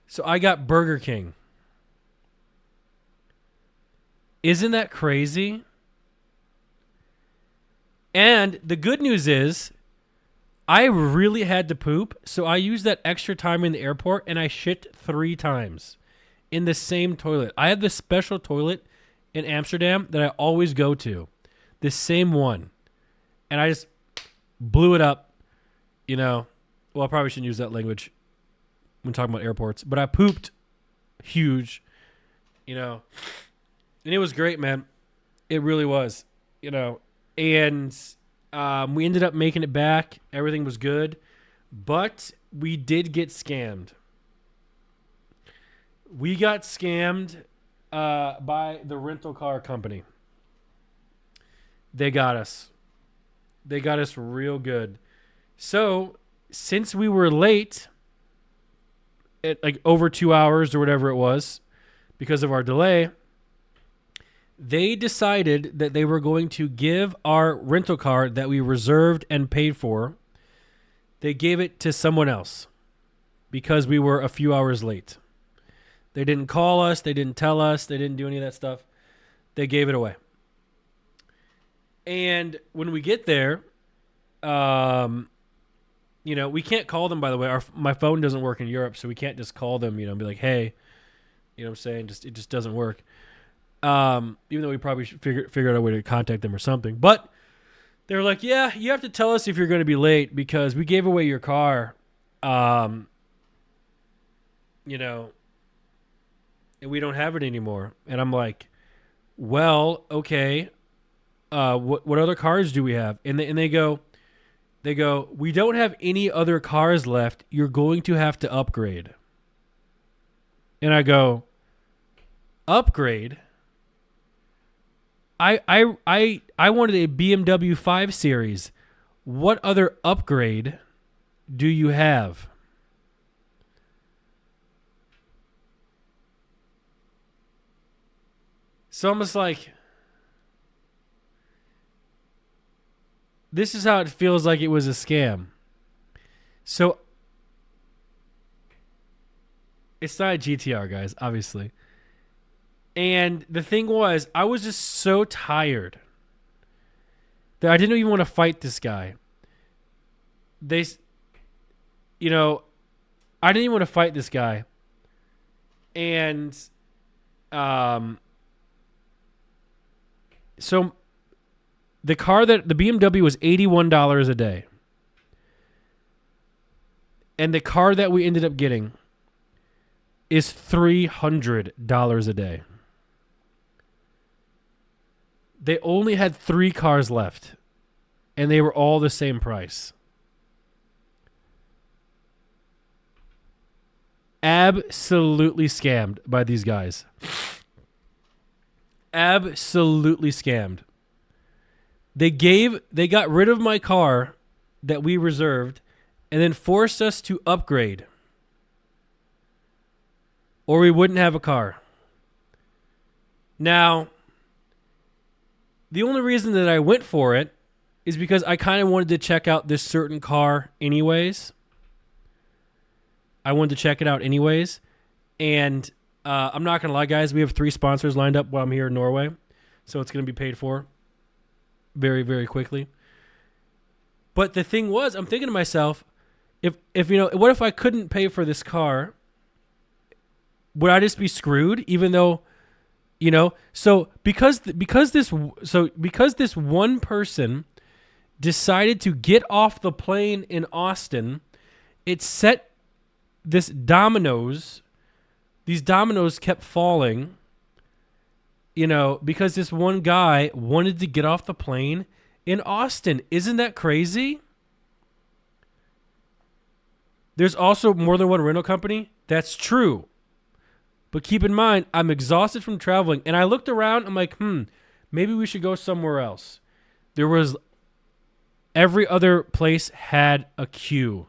So I got Burger King. Isn't that crazy? And the good news is, I really had to poop, so I used that extra time in the airport, and I shit 3 times in the same toilet. I have this special toilet in Amsterdam that I always go to, the same one, and I just blew it up, you know. Well, I probably shouldn't use that language when talking about airports, but I pooped huge, you know, and it was great, man. It really was, you know, and we ended up making it back. Everything was good, but we did get scammed. We got scammed by the rental car company. They got us. They got us real good. So since we were late, at like over 2 hours or whatever it was, because of our delay, they decided that they were going to give our rental car that we reserved and paid for, they gave it to someone else because we were a few hours late. They didn't call us. They didn't tell us. They didn't do any of that stuff. They gave it away. And when we get there, you know, we can't call them, by the way. My phone doesn't work in Europe, so we can't just call them, you know, and be like, hey, you know what I'm saying? It just doesn't work. Even though we probably should figure out a way to contact them or something. But they were like, yeah, you have to tell us if you're going to be late because we gave away your car, you know, and we don't have it anymore. And I'm like, well, okay. What other cars do we have? And they go, we don't have any other cars left. You're going to have to upgrade. And I go, upgrade? I wanted a BMW 5 Series. What other upgrade do you have? So I'm just like, this is how it feels like it was a scam. So it's not a GTR, guys, obviously. And the thing was, I was just so tired that I didn't even want to fight this guy. I didn't even want to fight this guy. And so the BMW was $81 a day. And the car that we ended up getting is $300 a day. They only had 3 cars left, and they were all the same price. Absolutely scammed by these guys. Absolutely scammed. They got rid of my car that we reserved and then forced us to upgrade, or we wouldn't have a car. Now, the only reason that I went for it is because I kind of wanted to check out this certain car anyways. I wanted to check it out anyways. And I'm not going to lie, guys. We have 3 sponsors lined up while I'm here in Norway. So it's going to be paid for very, very quickly. But the thing was, I'm thinking to myself, if what if I couldn't pay for this car? Would I just be screwed? Even though, so because this one person decided to get off the plane in Austin, it set these dominoes kept falling, because this one guy wanted to get off the plane in Austin. Isn't that crazy? There's also more than one rental company. That's true. But keep in mind, I'm exhausted from traveling. And I looked around. I'm like, maybe we should go somewhere else. Every other place had a queue.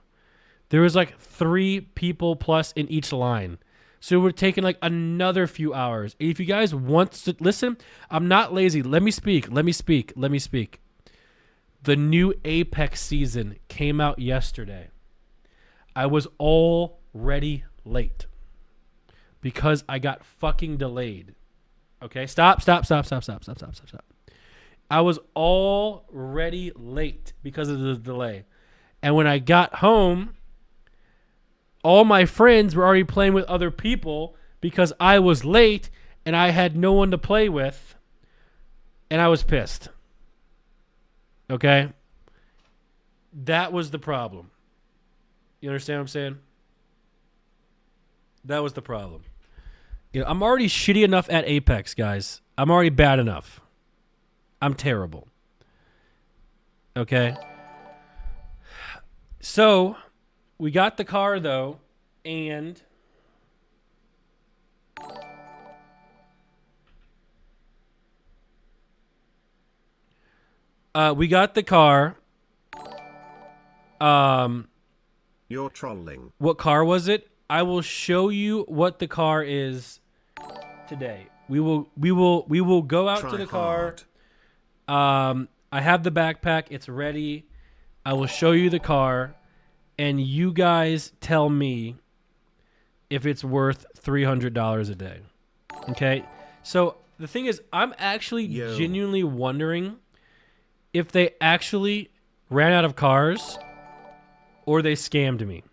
There was like 3 people plus in each line. So it would have taken like another few hours. If you guys want to listen, I'm not lazy. Let me speak. The new Apex season came out yesterday. I was already late because I got fucking delayed. Okay, stop. I was already late because of the delay. And when I got home, all my friends were already playing with other people because I was late and I had no one to play with. And I was pissed. Okay? That was the problem. You understand what I'm saying? That was the problem. I'm already shitty enough at Apex, guys. I'm already bad enough. I'm terrible. Okay? So, we got the car, though, and we got the car. You're trolling. What car was it? I will show you what the car is today. We will go out to the car. I have the backpack. It's ready. I will show you the car, and you guys tell me if it's worth $300 a day. Okay? So the thing is, I'm actually genuinely wondering if they actually ran out of cars or they scammed me.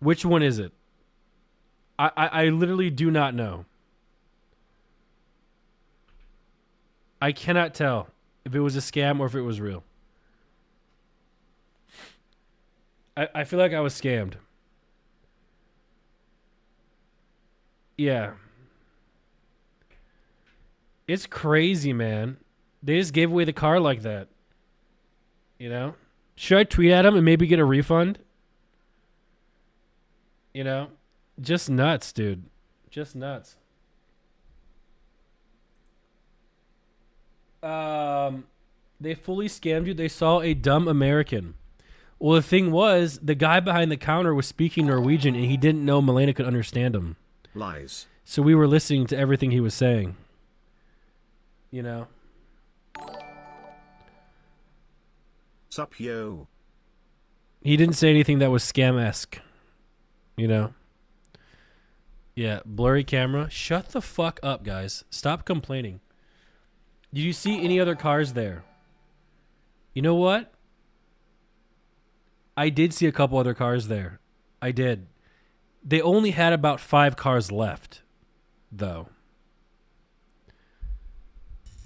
Which one is it? I literally do not know. I cannot tell if it was a scam or if it was real. I feel like I was scammed. Yeah. It's crazy, man. They just gave away the car like that. Should I tweet at them and maybe get a refund? Just nuts, dude. Just nuts. They fully scammed you. They saw a dumb American. Well, the thing was, the guy behind the counter was speaking Norwegian, and he didn't know Malena could understand him. Lies. So we were listening to everything he was saying. You know? Sup yo. He didn't say anything that was scam-esque. You know? Yeah, blurry camera. Shut the fuck up, guys. Stop complaining. Did you see any other cars there? You know what? I did see a couple other cars there. I did. They only had about 5 cars left, though.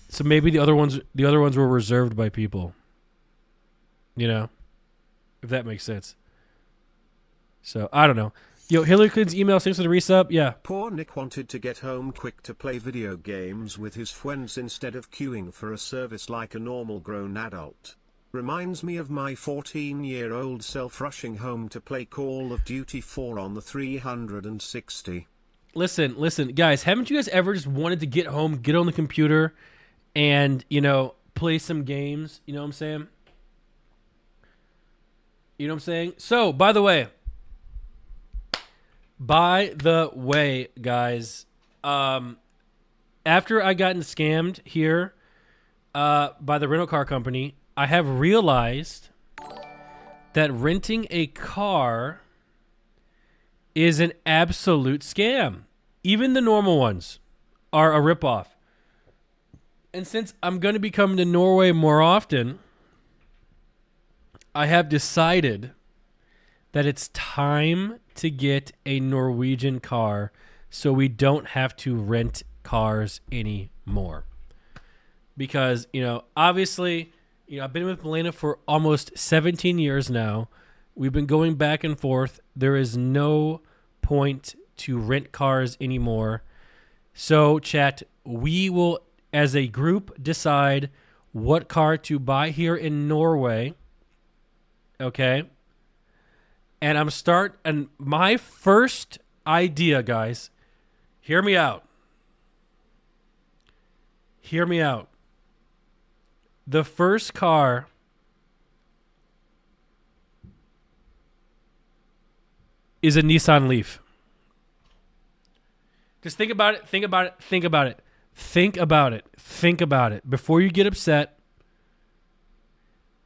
So maybe the other ones were reserved by people. You know? If that makes sense. So, I don't know. Yo, Hillary Clinton's email, thanks for the resub. Yeah. Poor Nick wanted to get home quick to play video games with his friends instead of queuing for a service like a normal grown adult. Reminds me of my 14-year-old self rushing home to play Call of Duty 4 on the 360. Listen, guys, haven't you guys ever just wanted to get home, get on the computer, and, you know, play some games? You know what I'm saying? You know what I'm saying? So, by the way, guys, after I gotten scammed here by the rental car company, I have realized that renting a car is an absolute scam. Even the normal ones are a ripoff. And since I'm going to be coming to Norway more often, I have decided that it's time to get a Norwegian car so we don't have to rent cars anymore. Because, you know, obviously, you know, I've been with Malena for almost 17 years now. We've been going back and forth. There is no point to rent cars anymore. So, chat, we will, as a group, decide what car to buy here in Norway. Okay? And my first idea, guys, hear me out. Hear me out. The first car is a Nissan Leaf. Just think about it, think about it, think about it. Think about it, think about it. Before you get upset,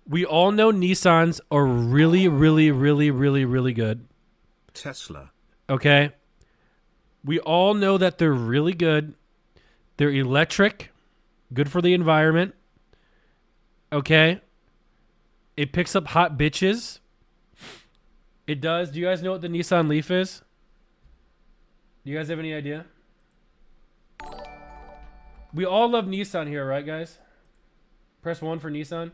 we all know Nissans are really, really, really, really, really good. Tesla. Okay? We all know that they're really good. They're electric, good for the environment. Okay? It picks up hot bitches. It does. Do you guys know what the Nissan Leaf is? Do you guys have any idea? We all love Nissan here, right, guys? Press 1 for Nissan.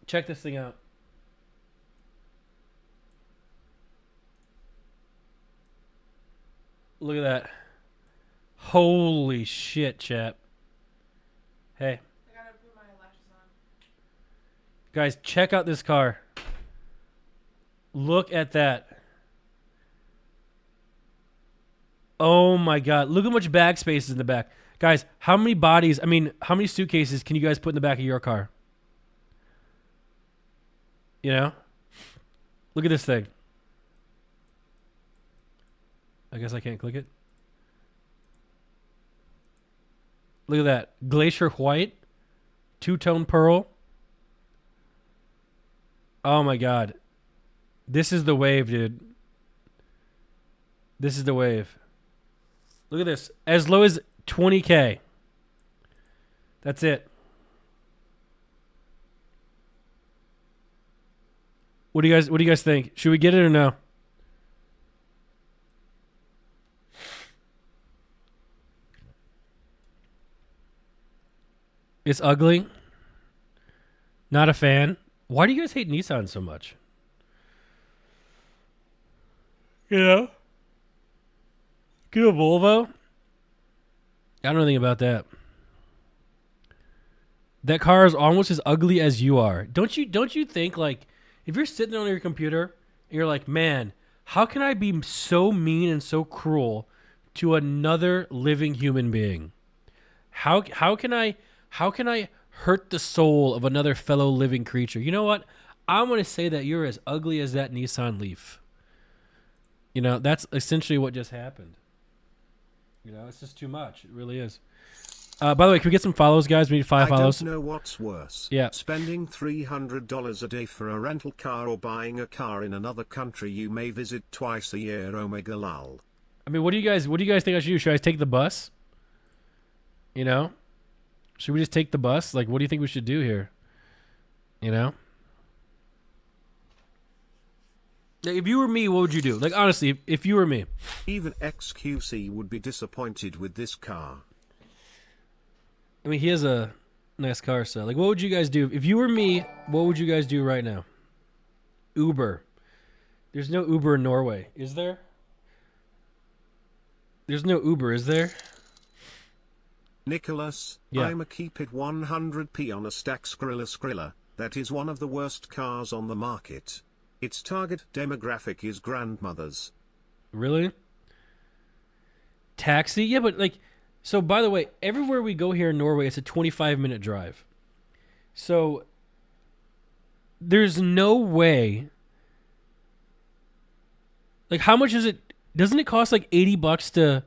Check this thing out. Look at that. Holy shit, chat. Hey. I gotta put my lashes on. Guys, check out this car. Look at that. Oh my god. Look how much bag space is in the back. Guys, how many suitcases can you guys put in the back of your car? You know? Look at this thing. I guess I can't click it. Look at that. Glacier white. Two-tone pearl. Oh my god. This is the wave, dude. This is the wave. Look at this. As low as 20K. That's it. What do you guys think? Should we get it or no? It's ugly. Not a fan. Why do you guys hate Nissan so much? You know? Get a Volvo? I don't know anything about that. That car is almost as ugly as you are. Don't you think, like, if you're sitting on your computer and you're like, man, how can I be so mean and so cruel to another living human being? How can I hurt the soul of another fellow living creature? You know what? I'm going to say that you're as ugly as that Nissan Leaf. You know, that's essentially what just happened. You know, it's just too much. It really is. By the way, can we get some follows, guys? We need 5 follows. I don't know what's worse. Yeah. Spending $300 a day for a rental car or buying a car in another country you may visit twice a year. Omega lol. I mean, what do you guys think I should do? Should I take the bus? You know? Should we just take the bus? Like, what do you think we should do here? You know? Like, if you were me, what would you do? Like, honestly, if you were me. Even XQC would be disappointed with this car. I mean, he has a nice car, so like, what would you guys do if you were me? What would you guys do right now? Uber. There's no Uber in Norway, is there? There's no Uber, is there? Nicholas, Yeah. I'm a keep it 100p on a stack Skrilla. That is one of the worst cars on the market. Its target demographic is grandmothers. Really? Taxi? Yeah, but like, so by the way, everywhere we go here in Norway, it's a 25-minute drive. So there's no way. Like, how much is it? Doesn't it cost like $80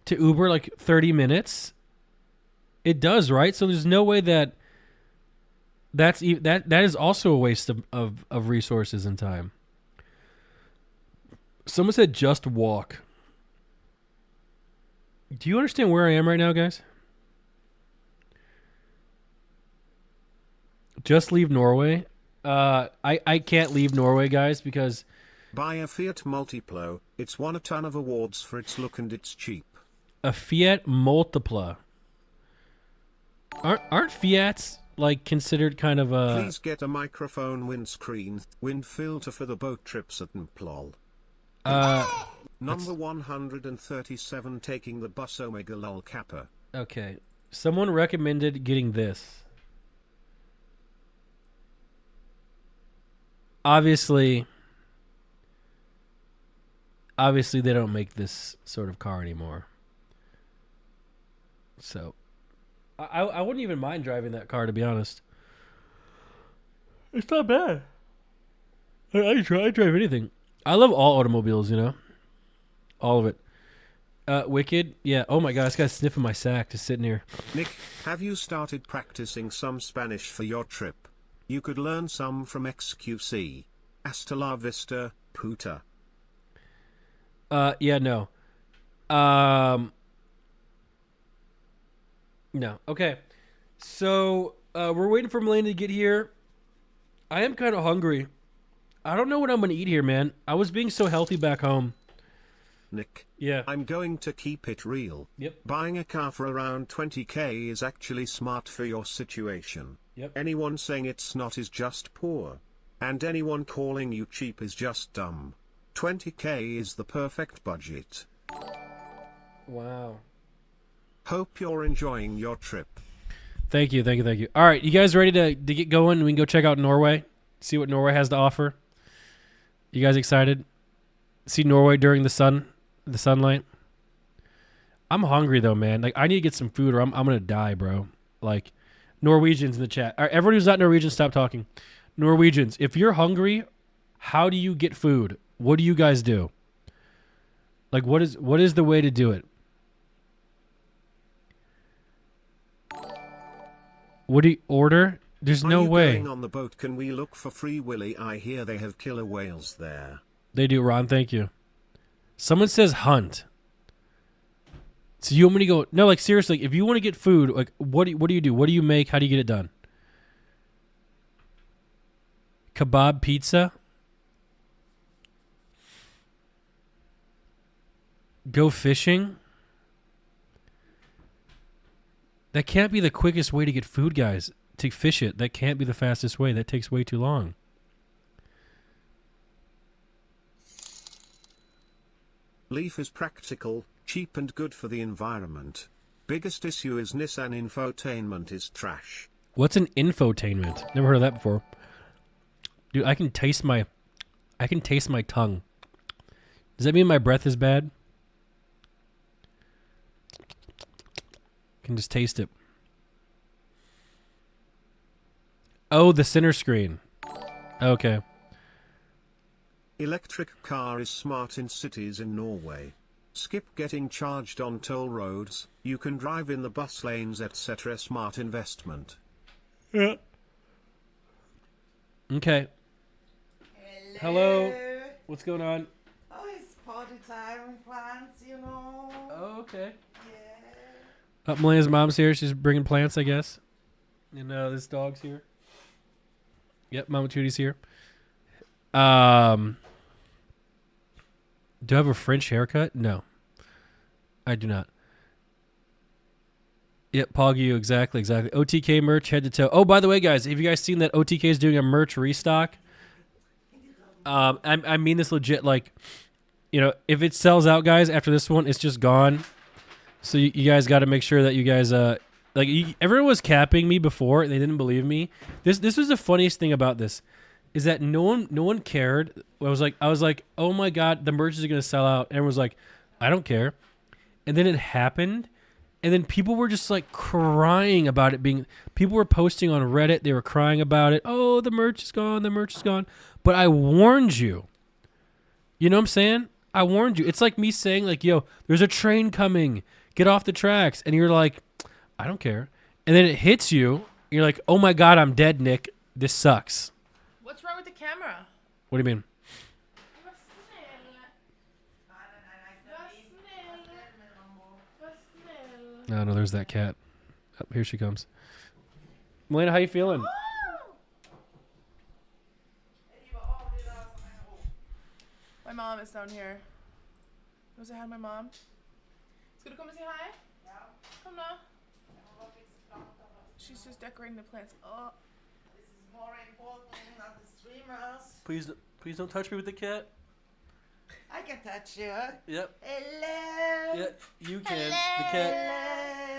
to Uber like 30 minutes? It does, right? So there's no way that that is also a waste of resources and time. Someone said just walk. Do you understand where I am right now, guys? Just leave Norway. I can't leave Norway, guys, because Buy a Fiat Multiplo, it's won a ton of awards for its look and it's cheap. a Fiat Multipla. Aren't Fiats like considered kind of a? Please get a microphone windscreen, wind filter for the boat trips at Nmplol. Number 137 taking the bus Omega lol Kappa. Okay. Someone recommended getting this. Obviously they don't make this sort of car anymore. So I wouldn't even mind driving that car, to be honest. It's not bad. I drive anything. I love all automobiles, you know? All of it. Wicked? Yeah. Oh my god, this guy's sniffing my sack just sitting here. Nick, have you started practicing some Spanish for your trip? You could learn some from XQC. Hasta la vista, puta. Yeah, no. No. Okay. So, we're waiting for Malena to get here. I am kind of hungry. I don't know what I'm going to eat here, man. I was being so healthy back home. Nick, Yeah. I'm going to keep it real. Yep. Buying a car for around 20k is actually smart for your situation. Yep. Anyone saying it's not is just poor. And anyone calling you cheap is just dumb. 20k is the perfect budget. Wow. Hope you're enjoying your trip. Thank you. All right, you guys ready to get going? We can go check out Norway, see what Norway has to offer. You guys excited? See Norway during the sunlight? I'm hungry though, man. Like, I need to get some food or I'm gonna die, bro. Like, Norwegians in the chat. All right, everybody who's not Norwegian, stop talking. Norwegians, if you're hungry, how do you get food? What do you guys do? Like, what is the way to do it? What do you order? There's no way. Going on the boat, can we look for Free Willy? I hear they have killer whales there. They do, Ron. Thank you. Someone says hunt. So you want me to go? No, like seriously. If you want to get food, like what do you do? What do you make? How do you get it done? Kebab pizza. Go fishing. That can't be the quickest way to get food, guys. To fish it. That can't be the fastest way. That takes way too long. Leaf is practical, cheap and good for the environment. Biggest issue is Nissan infotainment is trash. What's an infotainment? Never heard of that before. Dude, I can taste my tongue. Does that mean my breath is bad? Can just taste it. Oh, the center screen. Okay. Electric car is smart in cities in Norway. Skip getting charged on toll roads, you can drive in the bus lanes etc. Smart investment. Yeah. Okay. Hello. What's going on? Oh, it's party time with plants, you know. Oh, okay. Yeah. Melena's mom's here. She's bringing plants, I guess. And this dog's here. Yep, Mama Tootie's here. Do I have a French haircut? No. I do not. Yep, Poggy, exactly. OTK merch head to toe. Oh, by the way, guys, have you guys seen that OTK is doing a merch restock? I mean this legit. Like, you know, if it sells out, guys, after this one, it's just gone. So you guys got to make sure that you guys everyone was capping me before and they didn't believe me. This was the funniest thing about this, is that no one cared. I was like, oh my god, the merch is gonna sell out. Everyone was like, I don't care. And then it happened, and then people were just like crying about it being. People were posting on Reddit. They were crying about it. Oh, the merch is gone. The merch is gone. But I warned you. You know what I'm saying? I warned you. It's like me saying like, yo, there's a train coming. Get off the tracks. And you're like, I don't care. And then it hits you. You're like, oh my god, I'm dead, Nick. This sucks. What's wrong with the camera? What do you mean? No, there's that cat. Oh, here she comes. Malena, how you feeling? My mom is down here. You want to say hi to my mom? Ska du komma och say hi? Come now. She's just decorating the plants. Oh. This is more important than the streamers. Please don't touch me with the cat. I can touch you. Yep. Hello. Yeah, you can. The Hello. cat.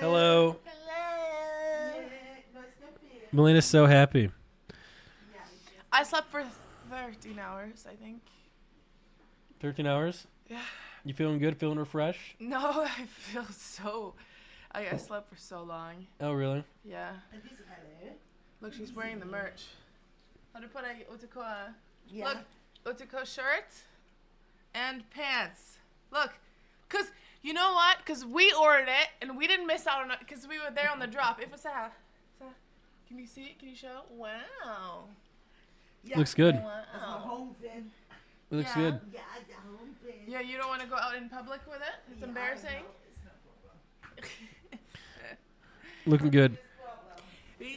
Hello. Hello. Melena's so happy. I slept for 13 hours, I think. 13 hours? Yeah. You feeling good? Feeling refreshed? No, I feel so... I slept for so long. Oh, really? Yeah. Hello. Look, she's wearing the merch. Har du på dig OTK? Yeah. Look, OTK shirt and pants. Look, because you know what? Because we ordered it and we didn't miss out on it because we were there on the drop. If it's a... Can you see it? Can you show? Wow. Yeah. Looks good. That's my Wow. home fin. It looks Yeah. good. Yeah, the home fin. Yeah, you don't want to go out in public with it? It's embarrassing. It's no problem. Looking good. Yeah. No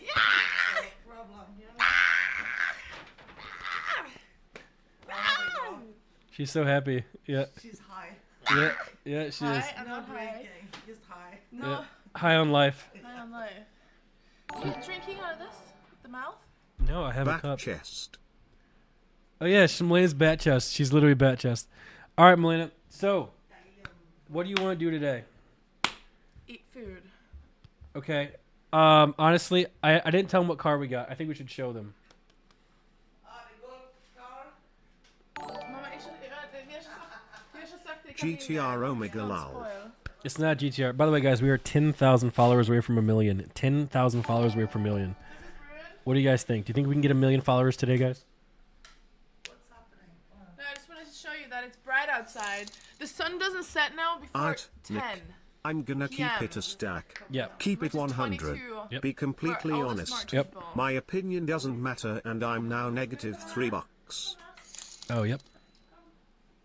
problem. You know? Oh, She's so happy. Yeah. she's high. Yeah, she Hi, is. I'm No not high. drinking. Just high. No, Yeah. High on life. high on life. You drinking out of this? The mouth? No, I have a Back cup. chest. Oh, yeah, she's Melena's bat chest. She's literally bat chest. All right, Malena. So, what do you want to do today? Eat food. Okay. Honestly, I didn't tell them what car we got. I think we should show them. Mamma, vi har sagt det. GTR Omega Don't Lal. spoil. It's not GTR. By the way, guys, we are 10,000 followers away from a million. 10,000 followers away from a million. What do you guys think? Do you think we can get 1 million followers today, guys? What's happening? No, I just wanted to show you that it's bright outside. The sun doesn't set now before Art, 10. Nick. I'm gonna keep PM. it a stack. Yeah. Keep Which it is 100. 22 Yep. Be completely for all the honest. smart Yep. people. My opinion doesn't matter and I'm now negative $3. Oh, yep.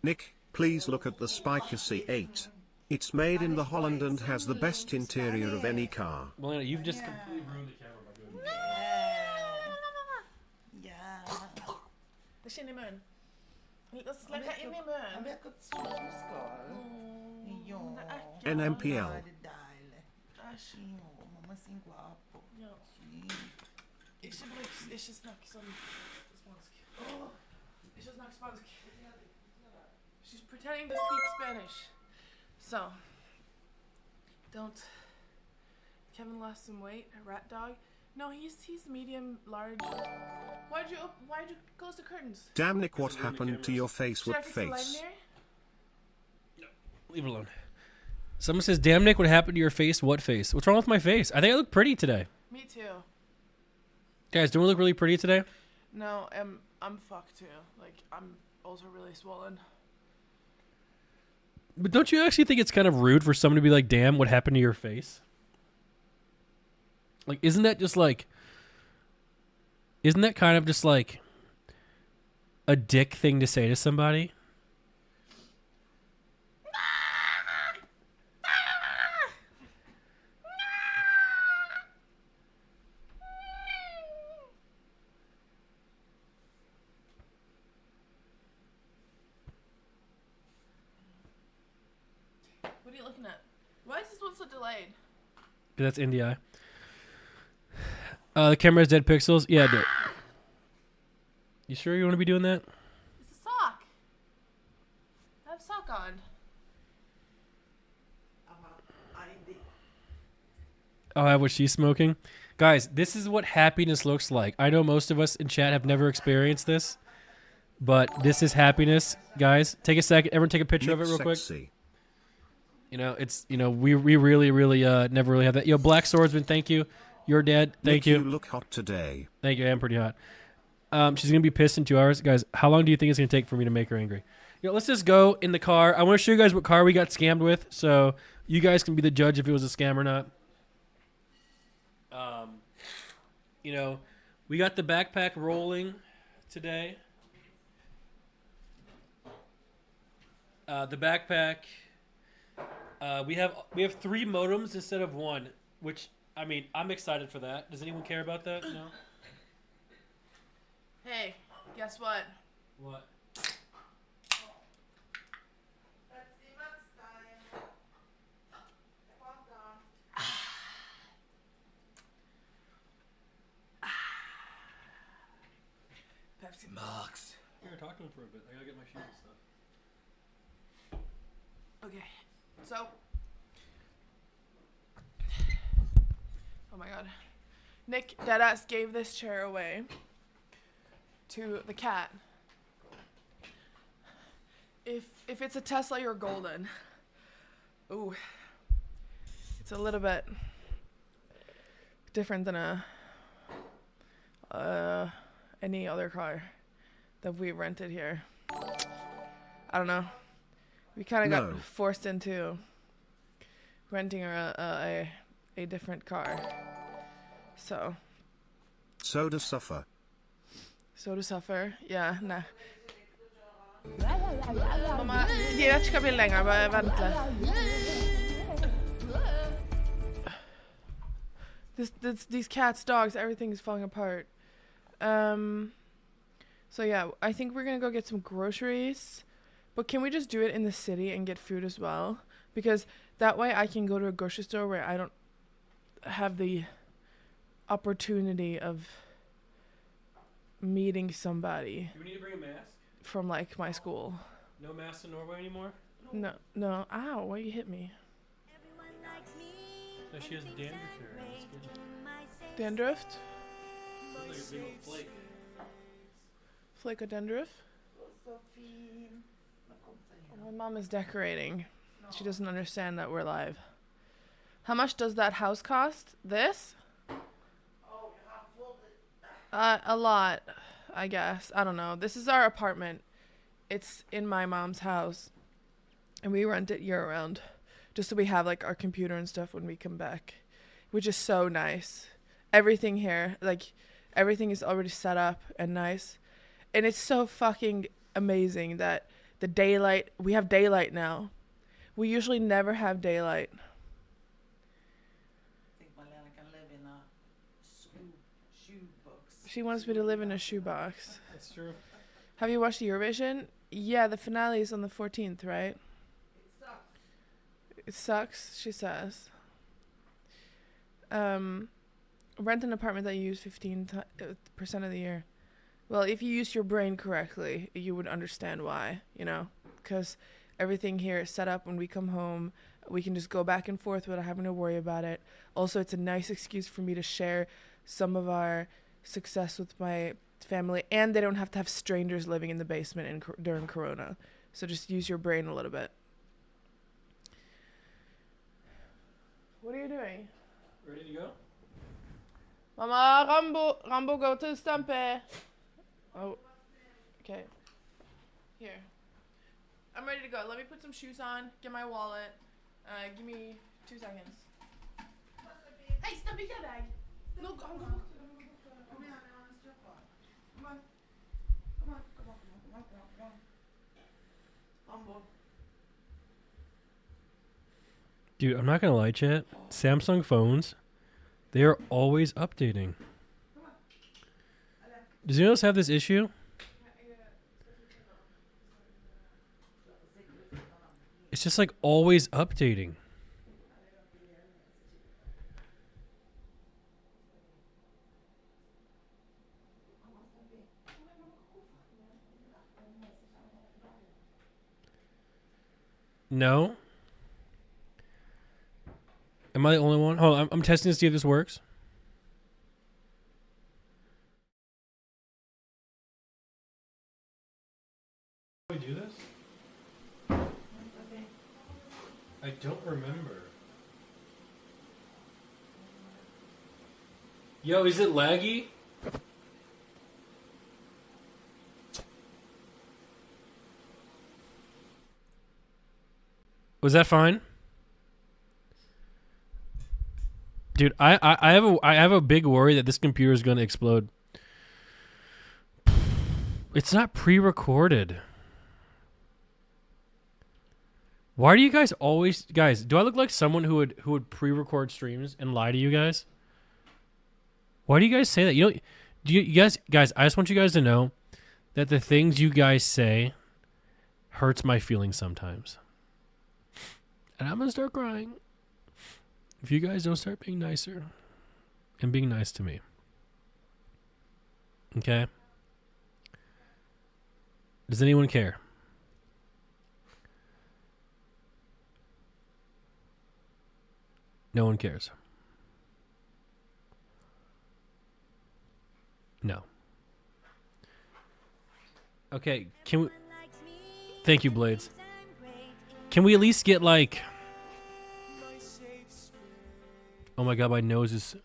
Nick, please look at the Spiker C8. It's made in the Holland and has the best interior of any car. Malena, you've just completely ruined the camera by doing this. Yeah. Det känner i mun. Låt oss Jag släppa vet in i att- mun. jag vet att solskal. Ja. Det äckar. Nmplol. Det där. Äsch. Ja, mamma sin guapo. Ja. Ikke snakk sånn spansk. Ikke snakk spansk. She's pretending to speak Spanish. So, don't. Kevin lost some weight. A rat dog. No, he's medium large. Why'd you close the curtains? Damn Nick, what happened to your face Should I with fix the light face? in there? Leave it alone. Someone says, damn, Nick, what happened to your face? What face? What's wrong with my face? I think I look pretty today. Me too. Guys, don't we look really pretty today? No, I'm fucked too. Like I'm also really swollen. But don't you actually think it's kind of rude for someone to be like, damn, what happened to your face? Like, isn't that kind of just like a dick thing to say to somebody? What are you looking at? Why is this one so delayed? That's NDI. The camera has dead pixels. Yeah, dude. You sure you want to be doing that? It's a sock. I have a sock on. Oh, I have what she's smoking. Guys, this is what happiness looks like. I know most of us in chat have never experienced this, but this is happiness, guys. Take a second. Everyone take a picture of it real quick. You know, it's, you know, we really never really have that. Yo, Black Swordsman, thank you. Your dad, thank you. You look hot today. Thank you. I am pretty hot. She's gonna be pissed in 2 hours, guys. How long do you think it's gonna take for me to make her angry? You know, let's just go in the car. I want to show you guys what car we got scammed with, so you guys can be the judge if it was a scam or not. You know, we got the backpack rolling today. The backpack. We have 3 modems instead of 1, which, I mean, I'm excited for that. Does anyone care about that? No. Hey, guess what? What? Pepsi Max. Here, talk to him for a bit. I gotta get my shoes and stuff. Okay, so. Oh my god. Nick Deadass gave this chair away to the cat. If it's a Tesla, you're golden. Ooh. It's a little bit different than any other car that we rented here. I don't know. We kind of got forced into renting a different car. So to suffer. So to suffer. Ja, nej. Mamma, det ska bli längre, bara vänta. These cats, dogs, everything is falling apart. So yeah, I think we're gonna go get some groceries. But can we just do it in the city and get food as well? Because that way I can go to a grocery store where I don't have the opportunity of meeting somebody. Do we need to bring a mask? From like my school. No masks in Norway anymore? No. Ow, why you hit me? No, she has dandruff here. Dandruff? Looks like a big old flake. Flake of dandruff? My mom is decorating. She doesn't understand that we're live. How much does that house cost? This? A lot, I guess. I don't know. This is our apartment. It's in my mom's house. And we rent it year round. Just so we have like our computer and stuff when we come back. Which is so nice. Everything here, like everything is already set up and nice. And it's so fucking amazing that we have daylight now. We usually never have daylight. I think Malena can live in a shoebox. She wants me to live in a shoebox. That's true. Have you watched Eurovision? Yeah, the finale is on the 14th, right? It sucks, she says. Rent an apartment that you use 15% of the year. Well, if you use your brain correctly, you would understand why, you know? Because everything here is set up when we come home. We can just go back and forth without having to worry about it. Also, it's a nice excuse for me to share some of our success with my family. And they don't have to have strangers living in the basement during Corona. So just use your brain a little bit. What are you doing? Ready to go? Mama, Rambo, go to Stampe. Oh, okay. Here. I'm ready to go. Let me put some shoes on, get my wallet. Give me 2 seconds. Hey, Stumpy, get a bag. No, go. Kom igen, jag har en strumpa. Kom on. Humble. Dude, I'm not gonna lie, chat. Samsung phones, they are always updating. Does anyone else have this issue? It's just like always updating. No? Am I the only one? Hold on, I'm testing to see if this works. How do we do this? I don't remember. Yo, is it laggy? Was that fine? Dude, I have a big worry that this computer is going to explode. It's not pre-recorded. Why do you guys always, guys? Do I look like someone who would pre-record streams and lie to you guys? Why do you guys say that? You know, do you guys? I just want you guys to know that the things you guys say hurts my feelings sometimes, and I'm gonna start crying if you guys don't start being nicer and being nice to me. Okay? Does anyone care? No one cares. No. Okay, can we... Thank you, Blades. Can we at least get, like... Oh my god, my nose is...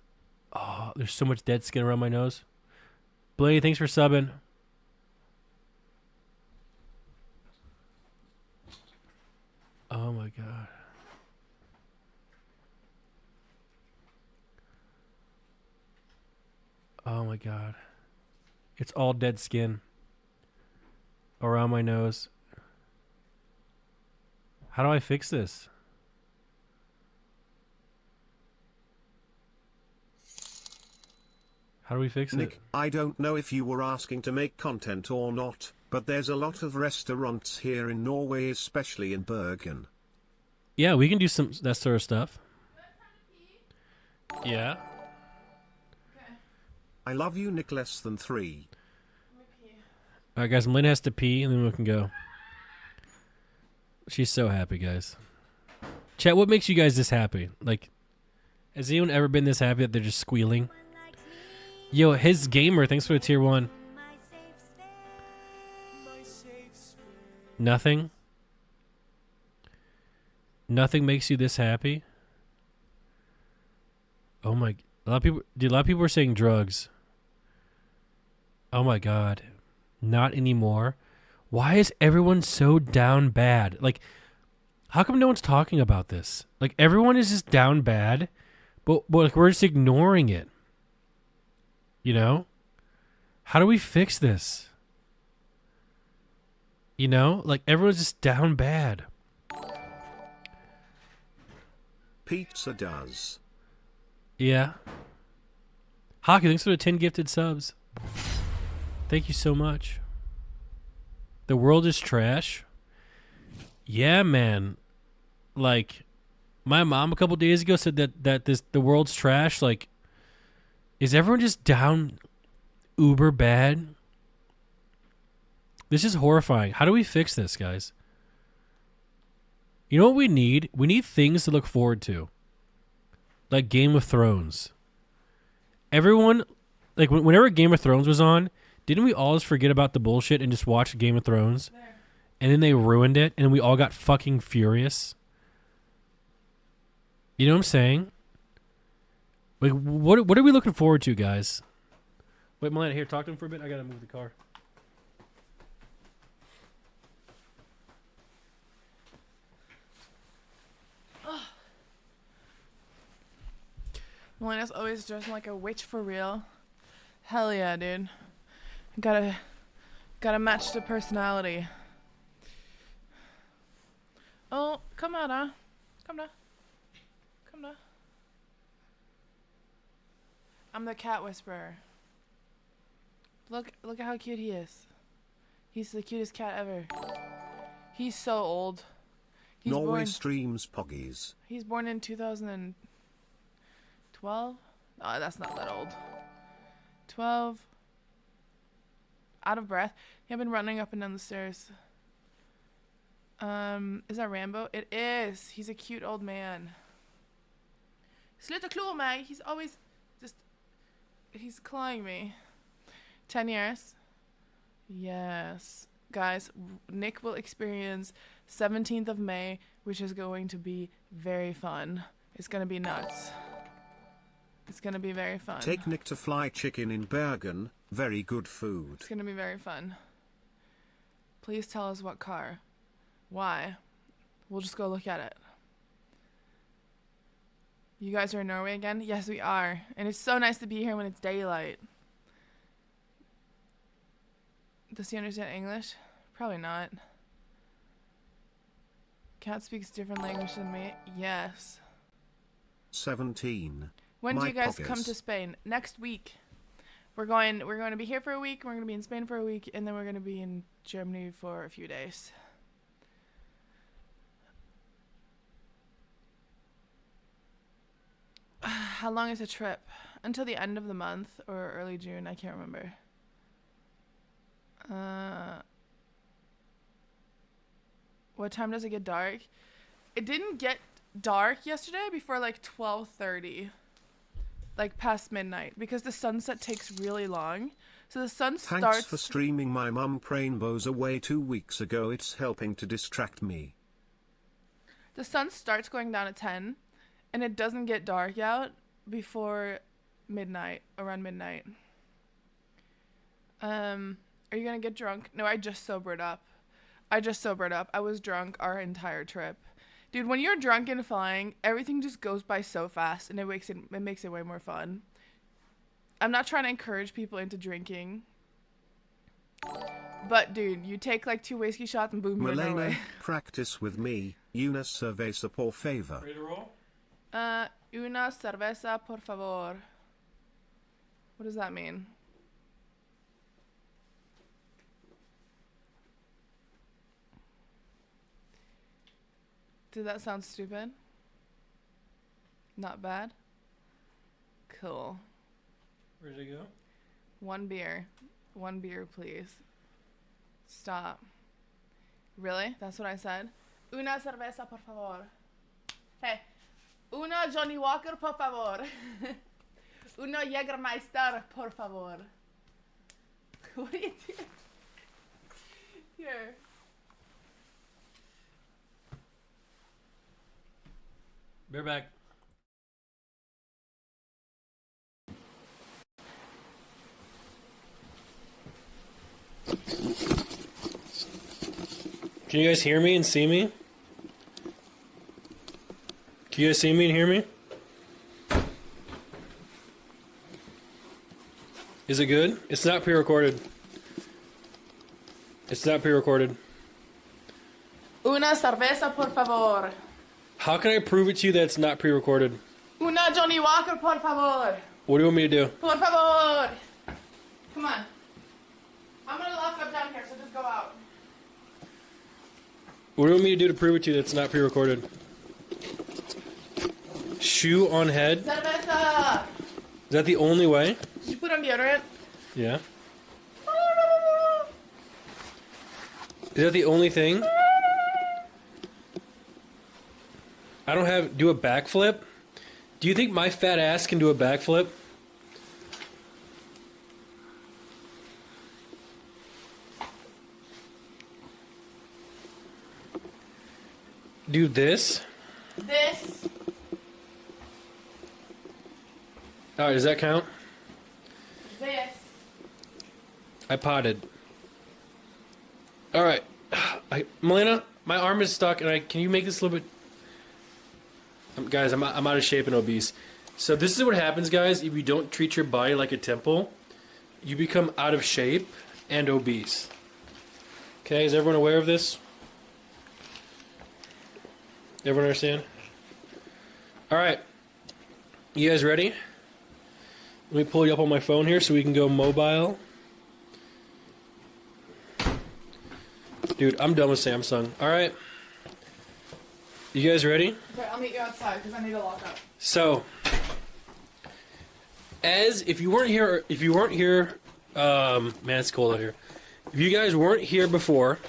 Oh, there's so much dead skin around my nose. Blade, thanks for subbing. Oh my god. Oh my god. It's all dead skin around my nose. How do I fix this? How do we fix Nick, it? I don't know if you were asking to make content or not, but there's a lot of restaurants here in Norway, especially in Bergen. Yeah, we can do some that sort of stuff. Yeah. I love you, Nick less than 3. Alright guys, Malena has to pee and then we can go. She's so happy, guys. Chat, what makes you guys this happy? Like, has anyone ever been this happy that they're just squealing? Yo, his gamer, thanks for the tier 1. Nothing? Nothing makes you this happy? Oh my, a lot of people are saying drugs. Oh my god. Not anymore. Why is everyone so down bad? Like, how come no one's talking about this? Like, everyone is just down bad, but like, we're just ignoring it. You know? How do we fix this? You know? Like, everyone's just down bad. Pizza does. Yeah. Hockey, thanks for the 10 gifted subs. Thank you so much. The world is trash. Yeah, man. Like, my mom a couple days ago said that the world's trash. Like, is everyone just down uber bad? This is horrifying. How do we fix this, guys? You know what we need? We need things to look forward to. Like Game of Thrones. Everyone, like, whenever Game of Thrones was on, didn't we always forget about the bullshit and just watch Game of Thrones? And then they ruined it, and we all got fucking furious. You know what I'm saying? Like, what are we looking forward to, guys? Wait, Malena, here, talk to him for a bit. I gotta move the car. Melena's always dressing like a witch for real. Hell yeah, dude. Gotta match the personality. Oh, come on, huh? Come down. Come down. I'm the cat whisperer. Look at how cute he is. He's the cutest cat ever. He's so old. Norway streams Poggies. He's born in 2012. Oh, that's not that old. 12. Out of breath. I've been running up and down the stairs. Is that Rambo? It is. He's a cute old man. Sluta klå mig. He's always just... He's clawing me. 10 years. Yes. Guys, Nick will experience 17th of May, which is going to be very fun. It's going to be nuts. It's going to be very fun. Take Nick to Fly Chicken in Bergen. Very good food. It's going to be very fun. Please tell us what car. Why? We'll just go look at it. You guys are in Norway again? Yes, we are. And it's so nice to be here when it's daylight. Does he understand English? Probably not. Cat speaks different language than me. Yes. 17. When do My you guys poggers. come to Spain? Next week. We're going to be here for a week, we're going to be in Spain for a week, and then we're going to be in Germany for a few days. How long is the trip? Until the end of the month or early June, I can't remember. What time does it get dark? It didn't get dark yesterday before like 12:30. Like past midnight, because the sunset takes really long. So the sun starts... Thanks for streaming my mum Rainbows away 2 weeks ago. It's helping to distract me. The sun starts going down at 10, and it doesn't get dark out before midnight, around midnight. Are you gonna get drunk? No, I just sobered up. I was drunk our entire trip. Dude, when you're drunk and flying, everything just goes by so fast, and it makes it way more fun. I'm not trying to encourage people into drinking. But, dude, you take like 2 whiskey shots and boom, you're in Malena, Norway. practice with me. Una cerveza por favor. Ready to roll? Una cerveza, por favor. What does that mean? Did that sound stupid? Not bad? Cool. Ready to go? 1 beer. 1 beer, please. Stop. Really? That's what I said? Una cerveza, por favor. Hey. Una Johnny Walker, por favor. Una Jägermeister, por favor. What are you doing? Here. Bear back. Can you guys hear me and see me? Can you guys see me and hear me? Is it good? It's not pre-recorded. It's not pre-recorded. Una cerveza, por favor. How can I prove it to you that it's not pre-recorded? Una Johnny Walker, por favor. What do you want me to do? Por favor. Come on. I'm gonna lock up down here, so just go out. What do you want me to do to prove it to you that it's not pre-recorded? Shoe on head? Cerveza. Is that the only way? Did you put on deodorant? Yeah. Is that the only thing? I don't have... Do a backflip? Do you think my fat ass can do a backflip? Do this? This. Alright, does that count? This. I potted. Alright. Malena, my arm is stuck, and can you make this a little bit... guys, I'm out of shape and obese. So this is what happens, guys, if you don't treat your body like a temple. You become out of shape and obese. Okay, is everyone aware of this? Everyone understand? Alright. You guys ready? Let me pull you up on my phone here so we can go mobile. Dude, I'm done with Samsung. Alright. You guys ready? Okay, I'll meet you outside because I need to lock up. So, if you weren't here, man, it's cold out here. If you guys weren't here before,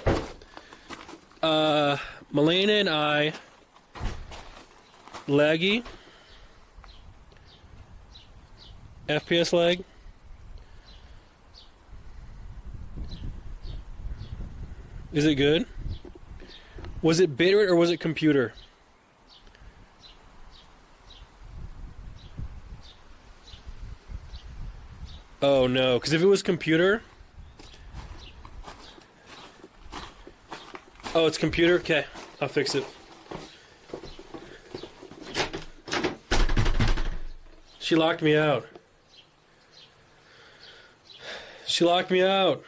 Malena and I, laggy, FPS lag. Is it good? Was it bitrate or was it computer? Oh no, because if it was computer... Oh, it's computer? Okay, I'll fix it. She locked me out. She locked me out.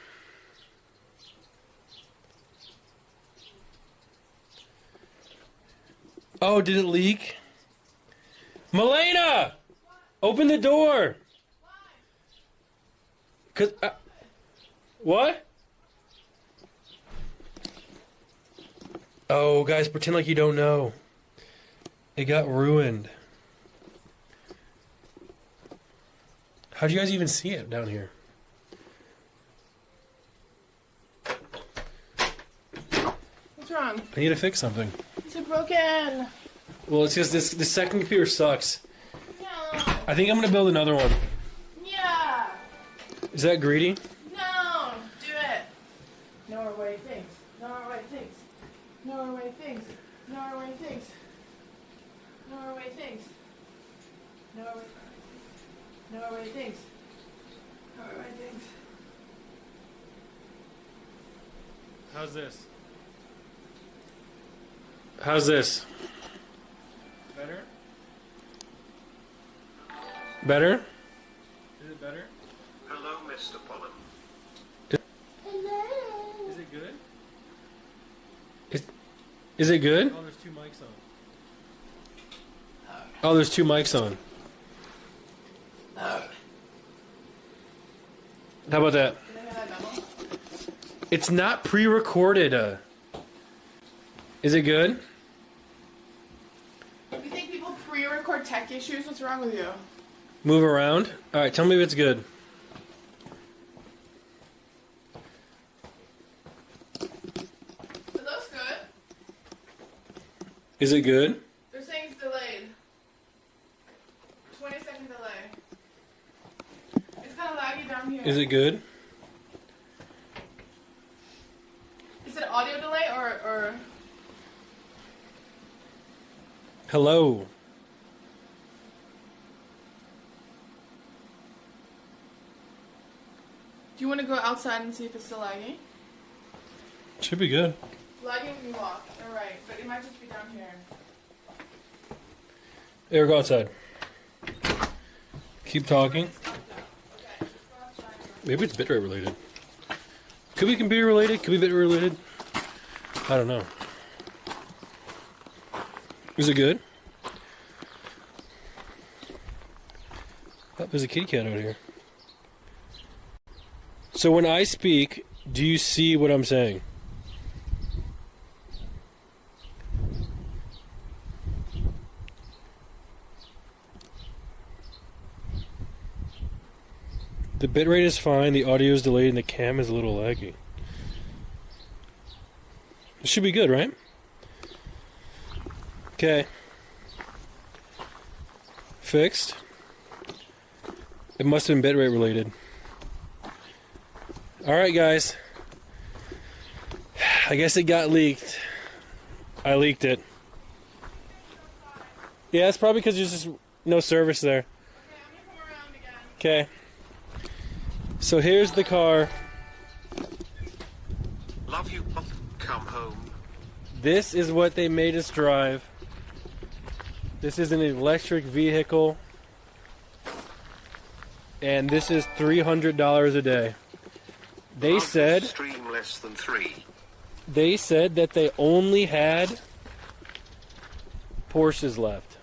Oh, did it leak? Malena! Open the door! Cause, what? Oh, guys, pretend like you don't know. It got ruined. How'd you guys even see it down here? What's wrong? I need to fix something. Is it broken? Well, it's just this second computer sucks. No. I think I'm gonna build another one. Yeah. Is that greedy? No. Do it. Norway things. Norway things. Norway things. Norway things. Norway things. Norway. Norway things. Norway things. How's this? How's this? Better? Better? Is it better? Hello, Mr. Pollen. Hello. Is it good? Is it good? Oh, there's two mics on. Oh, there's two mics on. How about that? Can I hear that demo? It's not pre-recorded. Is it good? You think people pre-record tech issues? What's wrong with you? Move around. All right, tell me if it's good. It looks good. Is it good? They're saying it's delayed. 20-second delay. It's kind of laggy down here. Is it good? Is it audio delay or... Hello. Do you want to go outside and see if it's still lagging? Should be good. Lagging when you walk. All right, but it might just be down here. Here, go outside. Keep talking. Okay, just go outside. Maybe it's bitrate related. Could be computer related. Could be bitrate related. I don't know. Is it good? Oh, there's a kitty cat out here. So when I speak, do you see what I'm saying? The bitrate is fine, the audio is delayed, and the cam is a little laggy. It should be good, right? Okay. Fixed. It must have been bitrate related. Alright, guys. I guess it got leaked. I leaked it. Yeah, it's probably because there's just no service there. Okay, I'm gonna come around again. Okay. So here's the car. Love you, Pop. Come home. This is what they made us drive. This is an electric vehicle. and this is $300 a day. They said Stream less than 3. they said that they only had Porsches left.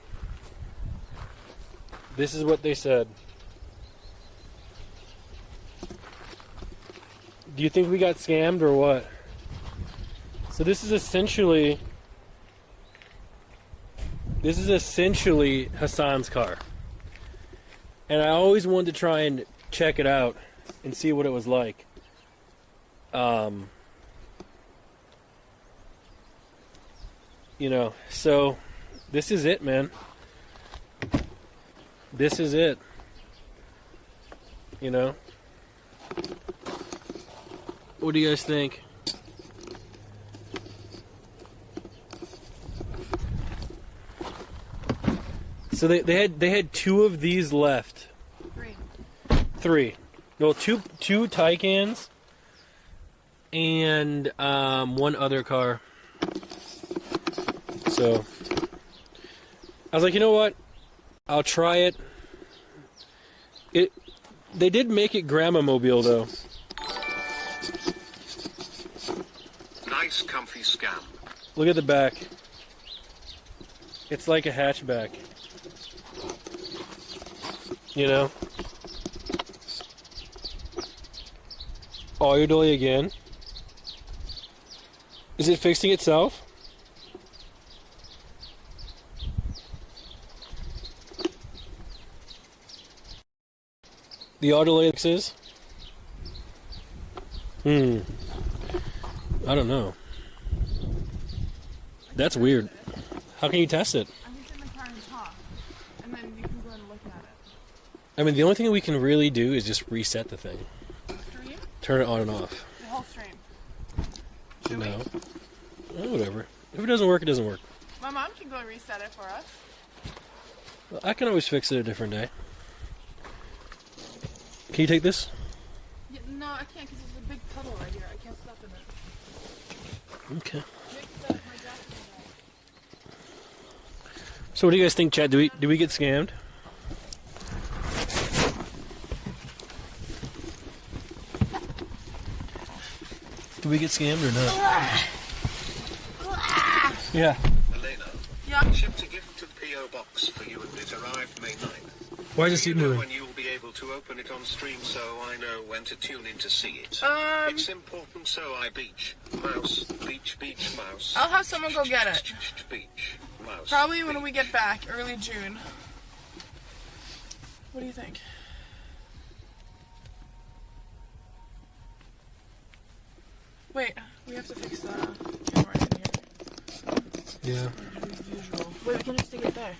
This is what they said. Do you think we got scammed or what? So this is essentially Hassan's car. And I always wanted to try and check it out and see what it was like. You know, so this is it, man. This is it. You know? What do you guys think? So they had 2 of these left. 3. No, two Taycans and 1 other car. So I was like, you know what? I'll try it. They did make it grandma mobile though. Nice comfy scam. Look at the back. It's like a hatchback. You know? Audio delay again. Is it fixing itself? The audio delay fixes? I don't know. That's weird. How can you test it? I'm just in the car and talk, and then you can go and look at it. I mean, the only thing we can really do is just reset the thing. Stream? Turn it on and off. The whole stream. No. Oh, whatever. If it doesn't work, it doesn't work. My mom can go and reset it for us. Well, I can always fix it a different day. Can you take this? Yeah, no, I can't because there's a big puddle right here. I can't step in it. Okay. My jacket is So what do you guys think, Chad? Do we get scammed? Do we get scammed or not? Yeah. Elena, Yeah. shipped a gift to P.O. Box for you and it arrived May 9th. Why does it Do keep you know moving? when you'll be able to open it on stream so I know when to tune in to see it? It's important so I beach, mouse, beach, mouse. I'll have someone go get it. Beach, mouse. Probably when we get back, early June. What do you think? Wait, we have to fix the camera in here. Yeah. Usual. Wait, we can just stick it there.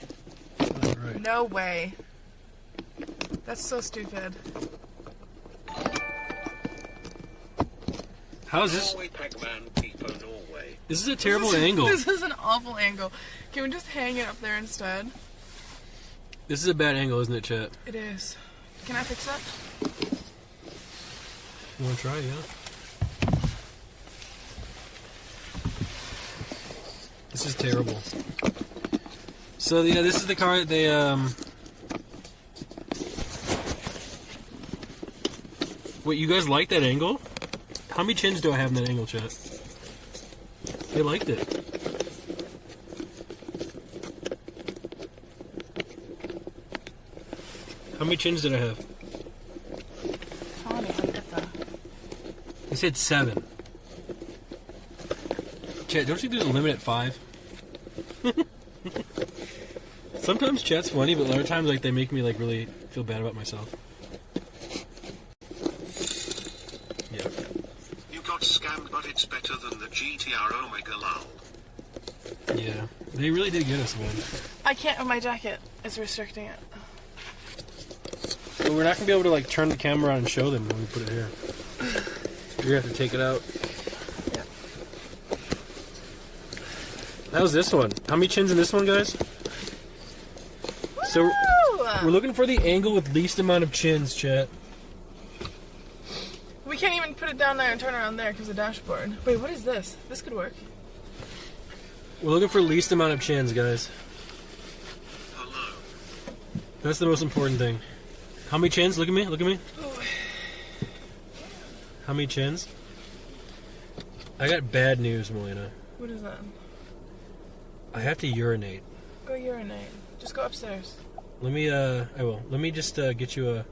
All right. No way. That's so stupid. How is this? Norway, Pac-Man, People, Norway. This is a terrible angle. This is an awful angle. Can we just hang it up there instead? This is a bad angle, isn't it, Chet? It is. Can I fix that? You want to try? Yeah. This is terrible. So yeah, this is the car that they Wait, you guys like that angle? How many chins do I have in that angle, Chet? They liked it. How many chins did I have? Tony, look at that. They said 7. Chet, don't you do the limit at 5? Sometimes chat's funny, but other times like they make me like really feel bad about myself. Yeah. You got scammed, but it's better than the GTR Omega lol. Yeah. They really did get us one. I can't with my jacket. It's restricting it. But we're not gonna be able to like turn the camera on and show them when we put it here. You're gonna have to take it out. How's this one? How many chins in this one, guys? So we're looking for the angle with least amount of chins, chat. We can't even put it down there and turn around there because of the dashboard. Wait, what is this? This could work. We're looking for least amount of chins, guys. Hello. That's the most important thing. How many chins? Look at me. Look at me. How many chins? I got bad news, Malena. What is that? I have to urinate. Go urinate. Just go upstairs. Let me, I will. Let me just get you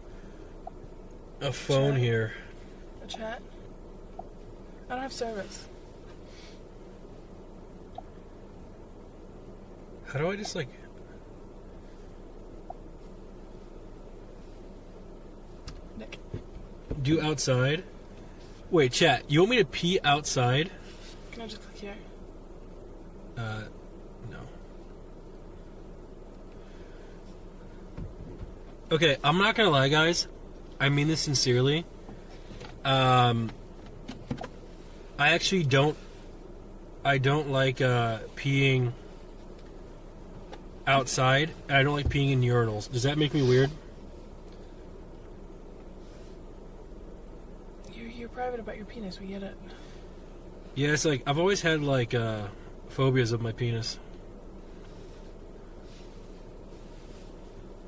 a phone Chat? here. A chat? I don't have service. How do I just, like... Nick. Do outside? Wait, chat. You want me to pee outside? Can I just click here? No. Okay, I'm not gonna lie, guys. I mean this sincerely. I actually don't. I don't like peeing outside, and I don't like peeing in urinals. Does that make me weird? You're private about your penis. We get it. Yeah, it's like I've always had like phobias of my penis.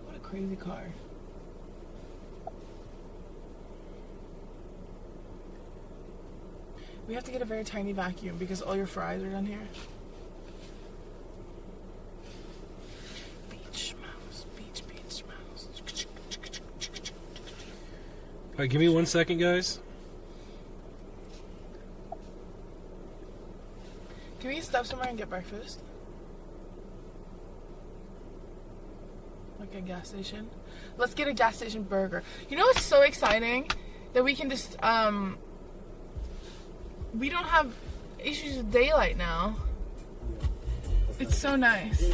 What a crazy car. We have to get a very tiny vacuum because all your fries are down here. Beach mouse, beach mouse. Alright, give me 1 second, guys. Can we stop somewhere and get breakfast? Like a gas station? Let's get a gas station burger. You know what's so exciting? That we can just, we don't have issues with daylight now. It's so nice.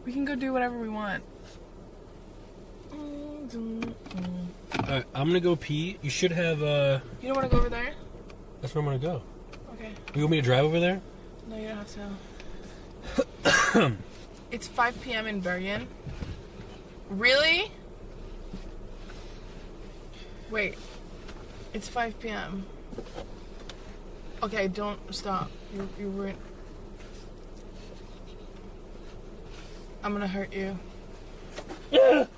We can go do whatever we want. Alright, I'm gonna go pee. You should have, You don't want to go over there? that's where I'm gonna go. Okay. You want me to drive over there? No, you don't have to. It's 5 p.m. in Bergen. Really? Wait. It's 5 p.m. Okay, don't stop. You're ruined. I'm gonna hurt you. It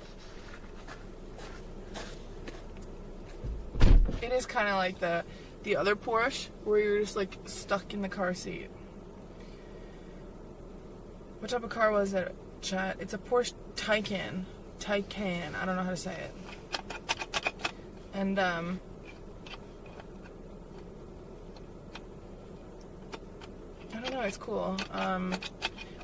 is kind of like the other Porsche, where you're just like stuck in the car seat. What type of car was it, chat? It's a Porsche Taycan. Taycan. I don't know how to say it. And I don't know. It's cool.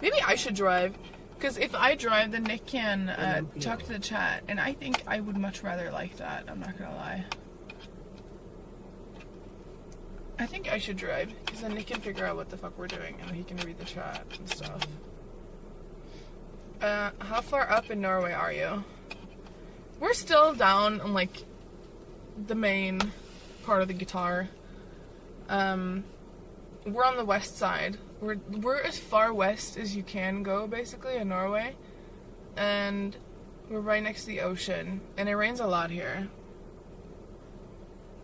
Maybe I should drive, because if I drive, then Nick can talk to the chat, and I think I would much rather like that. I'm not gonna lie. I think I should drive, because then Nick can figure out what the fuck we're doing, and he can read the chat and stuff. How far up in Norway are you? We're still down on, like, the main part of the guitar. We're on the west side. We're as far west as you can go, basically, in Norway. And we're right next to the ocean. And it rains a lot here.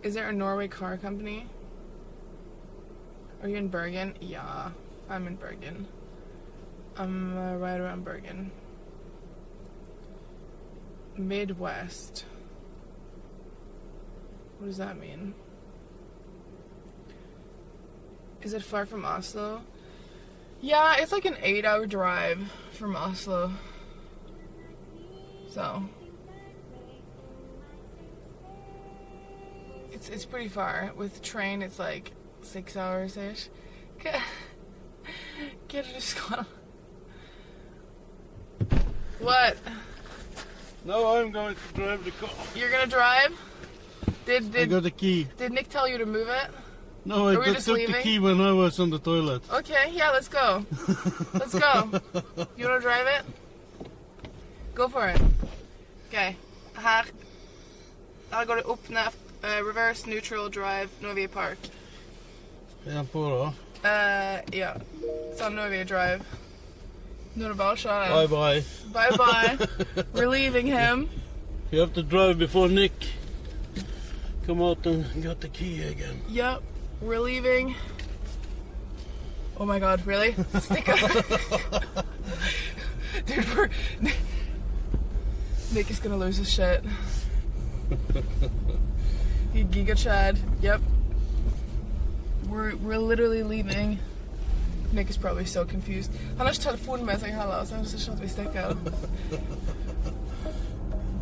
Is there a Norway car company? Are you in Bergen? Yeah, I'm in Bergen. I'm right around Bergen. Midwest. What does that mean? Is it far from Oslo? Yeah, it's like an 8-hour drive from Oslo. So it's pretty far. With train, it's like 6 hours ish. Get it just gone. What? No, I'm going to drive the car. You're gonna drive? I got the key. Did Nick tell you to move it? No, Are we I just took leaving? the key when I was on the toilet. Okay, yeah, let's go. Let's go. You wanna drive it? Go for it. Okay. Her. Her går det opp ned, reverse, neutral, drive, nå er vi i park. Er han på da? Ja. Så nå er vi i drive. Nå er det bare å kjøre. Bye bye. Bye bye. We're leaving him. You have to drive before Nick come out and got the key again. Yep. We're leaving. Oh my god, really? Stick up. Dude, Nick is gonna lose his shit. He giga chad. Yep. We're literally leaving. Nick is probably so confused. Han har ikke telefonen med seg heller, så han ser ikke at vi stikker.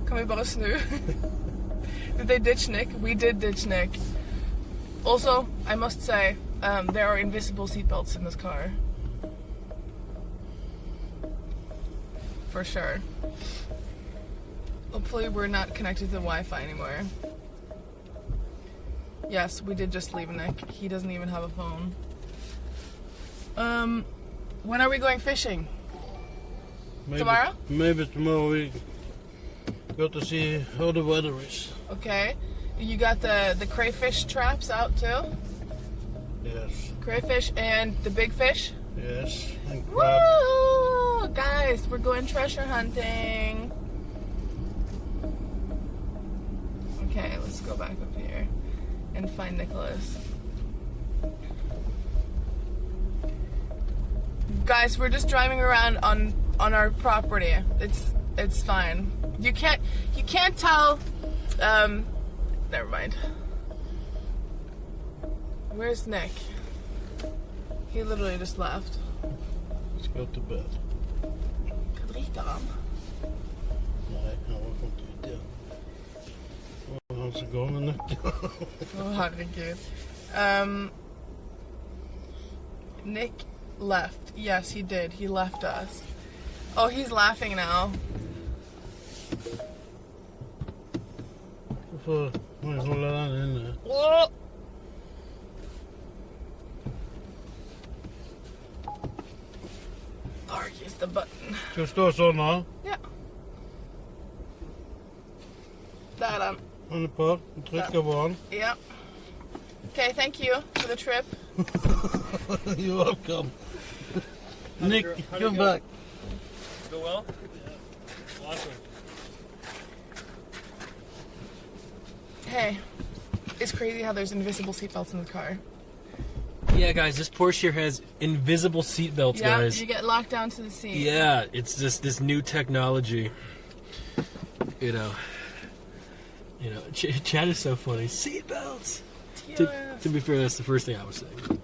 Kan vi bare snu? Did they ditch Nick? We did ditch Nick. Also, I must say, there are invisible seatbelts in this car. For sure. Hopefully we're not connected to the Wi-Fi anymore. Yes, we did just leave Nick. He doesn't even have a phone. When are we going fishing? Tomorrow? Maybe tomorrow we got to see how the weather is. Okay. You got the crayfish traps out too? Yes. Crayfish and the big fish? Yes. And crab. Woo! Guys, we're going treasure hunting. Okay, let's go back up here and find Nicholas. Guys, we're just driving around on our property. It's fine. You can't tell. Never mind. Where's Nick? He literally just left. Let's go to bed. Hva driter han? Nei, han var kommet ut igjen. Og han som går med nøkken. Å, herregud. Nick left. Yes, he did. He left us. Oh, he's laughing now. Hvorfor må jeg holde den inne? Oh! Park is the button. Skal det stå sånn da? Ja. Der er den. Han er på. Du trykker på han. Ja. Okay, thank you for the trip. You're welcome. Nick, come back. Go well? Awesome. Hey, it's crazy how there's invisible seatbelts in the car. Yeah, guys, this Porsche here has invisible seat belts, Yeah, guys. you get locked down to the seat. Yeah, it's this new technology. You know, Chad is so funny. Seatbelts. To be fair, that's the first thing I was saying.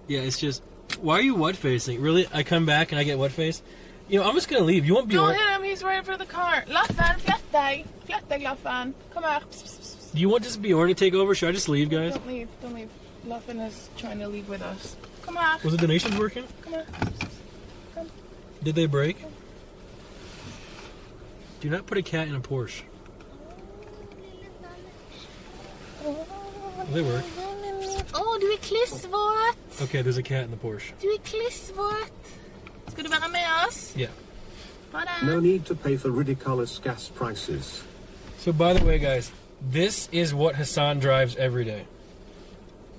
Yeah, it's just, why are you wet facing? Really? I come back and I get wet faced? You know, I'm just gonna leave. You won't be. Don't hit him. He's right for the car. Laffen, flytt deg. Flytt deg, Laffen. Come here. Psst, psst, psst. Do you want this Bjorn to take over? Should I just leave, guys? Don't leave. Don't leave. Laffen is trying to leave with us. Come here. Was the donations working? Come here. Did they break? Do not put a cat in a Porsche. They work. Å, du er klissvåt. Okay, there's a cat in the Porsche. Du er klissvåt. Skal du være med oss? Yeah. Ha det. No need to pay for ridiculous gas prices. So, by the way, guys, this is what Hassan drives every day.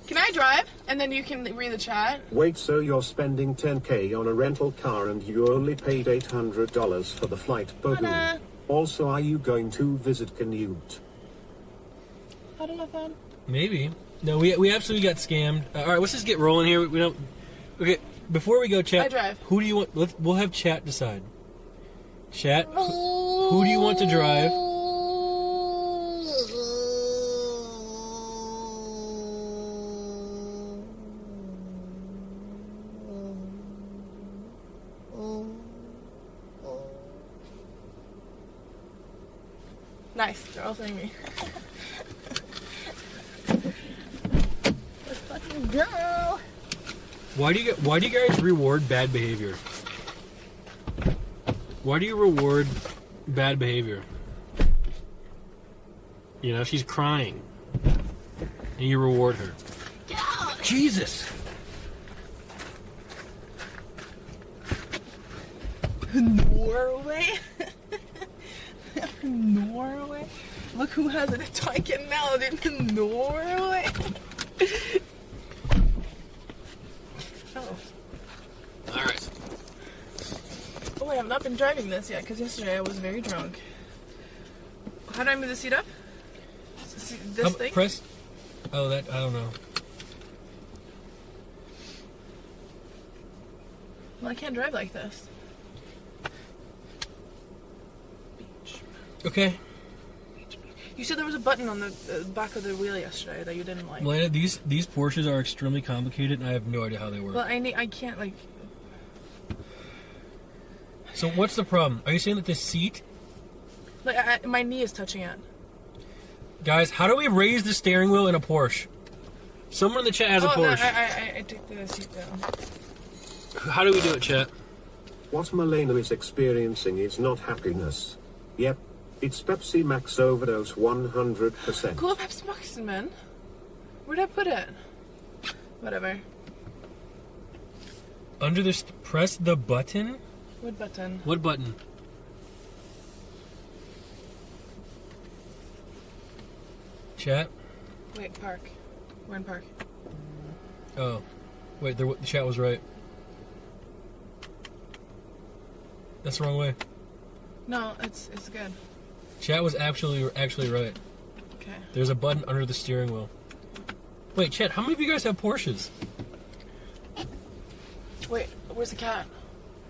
Can I drive? And then you can read the chat. Wait, so you're spending $10K on a rental car and you only paid $800 for the flight? Boom. Ta-da. Also, are you going to visit Canute? Ha det, Laffen. Maybe. No, we absolutely got scammed. All right, let's just get rolling here. We don't. Okay, before we go, chat. I drive. Who do you want? We'll have chat decide. Chat. Who do you want to drive? Nice. They're all saying me. Let's fucking go. Why do you guys reward bad behavior? Why do you reward bad behavior? You know, she's crying, and you reward her. Get out. Jesus. Norway? Norway? Look who has it taken now, dude. Norway? Oh. Alright. Oh, I have not been driving this yet, because yesterday I was very drunk. How do I move the seat up? This thing? Press. Oh, that, I don't know. Well, I can't drive like this. Beach. Okay. You said there was a button on the back of the wheel yesterday that you didn't like. Malena, these Porsches are extremely complicated, and I have no idea how they work. Well, I can't like. So what's the problem? Are you saying that this seat... Like, my knee is touching it. Guys, how do we raise the steering wheel in a Porsche? Someone in the chat has a Porsche. No, I take the seat down. How do we do it, chat? What Malena is experiencing is not happiness. Yep, it's Pepsi Max overdose 100%. Cool Pepsi Max, man. Where'd I put it? Whatever. Under this, press the button? What button? What button? Chat? Wait, park. We're in park. Oh. Wait, the chat was right. That's the wrong way. No, it's good. Chat was actually right. Okay. There's a button under the steering wheel. Wait, chat, how many of you guys have Porsches? Wait, where's the cat?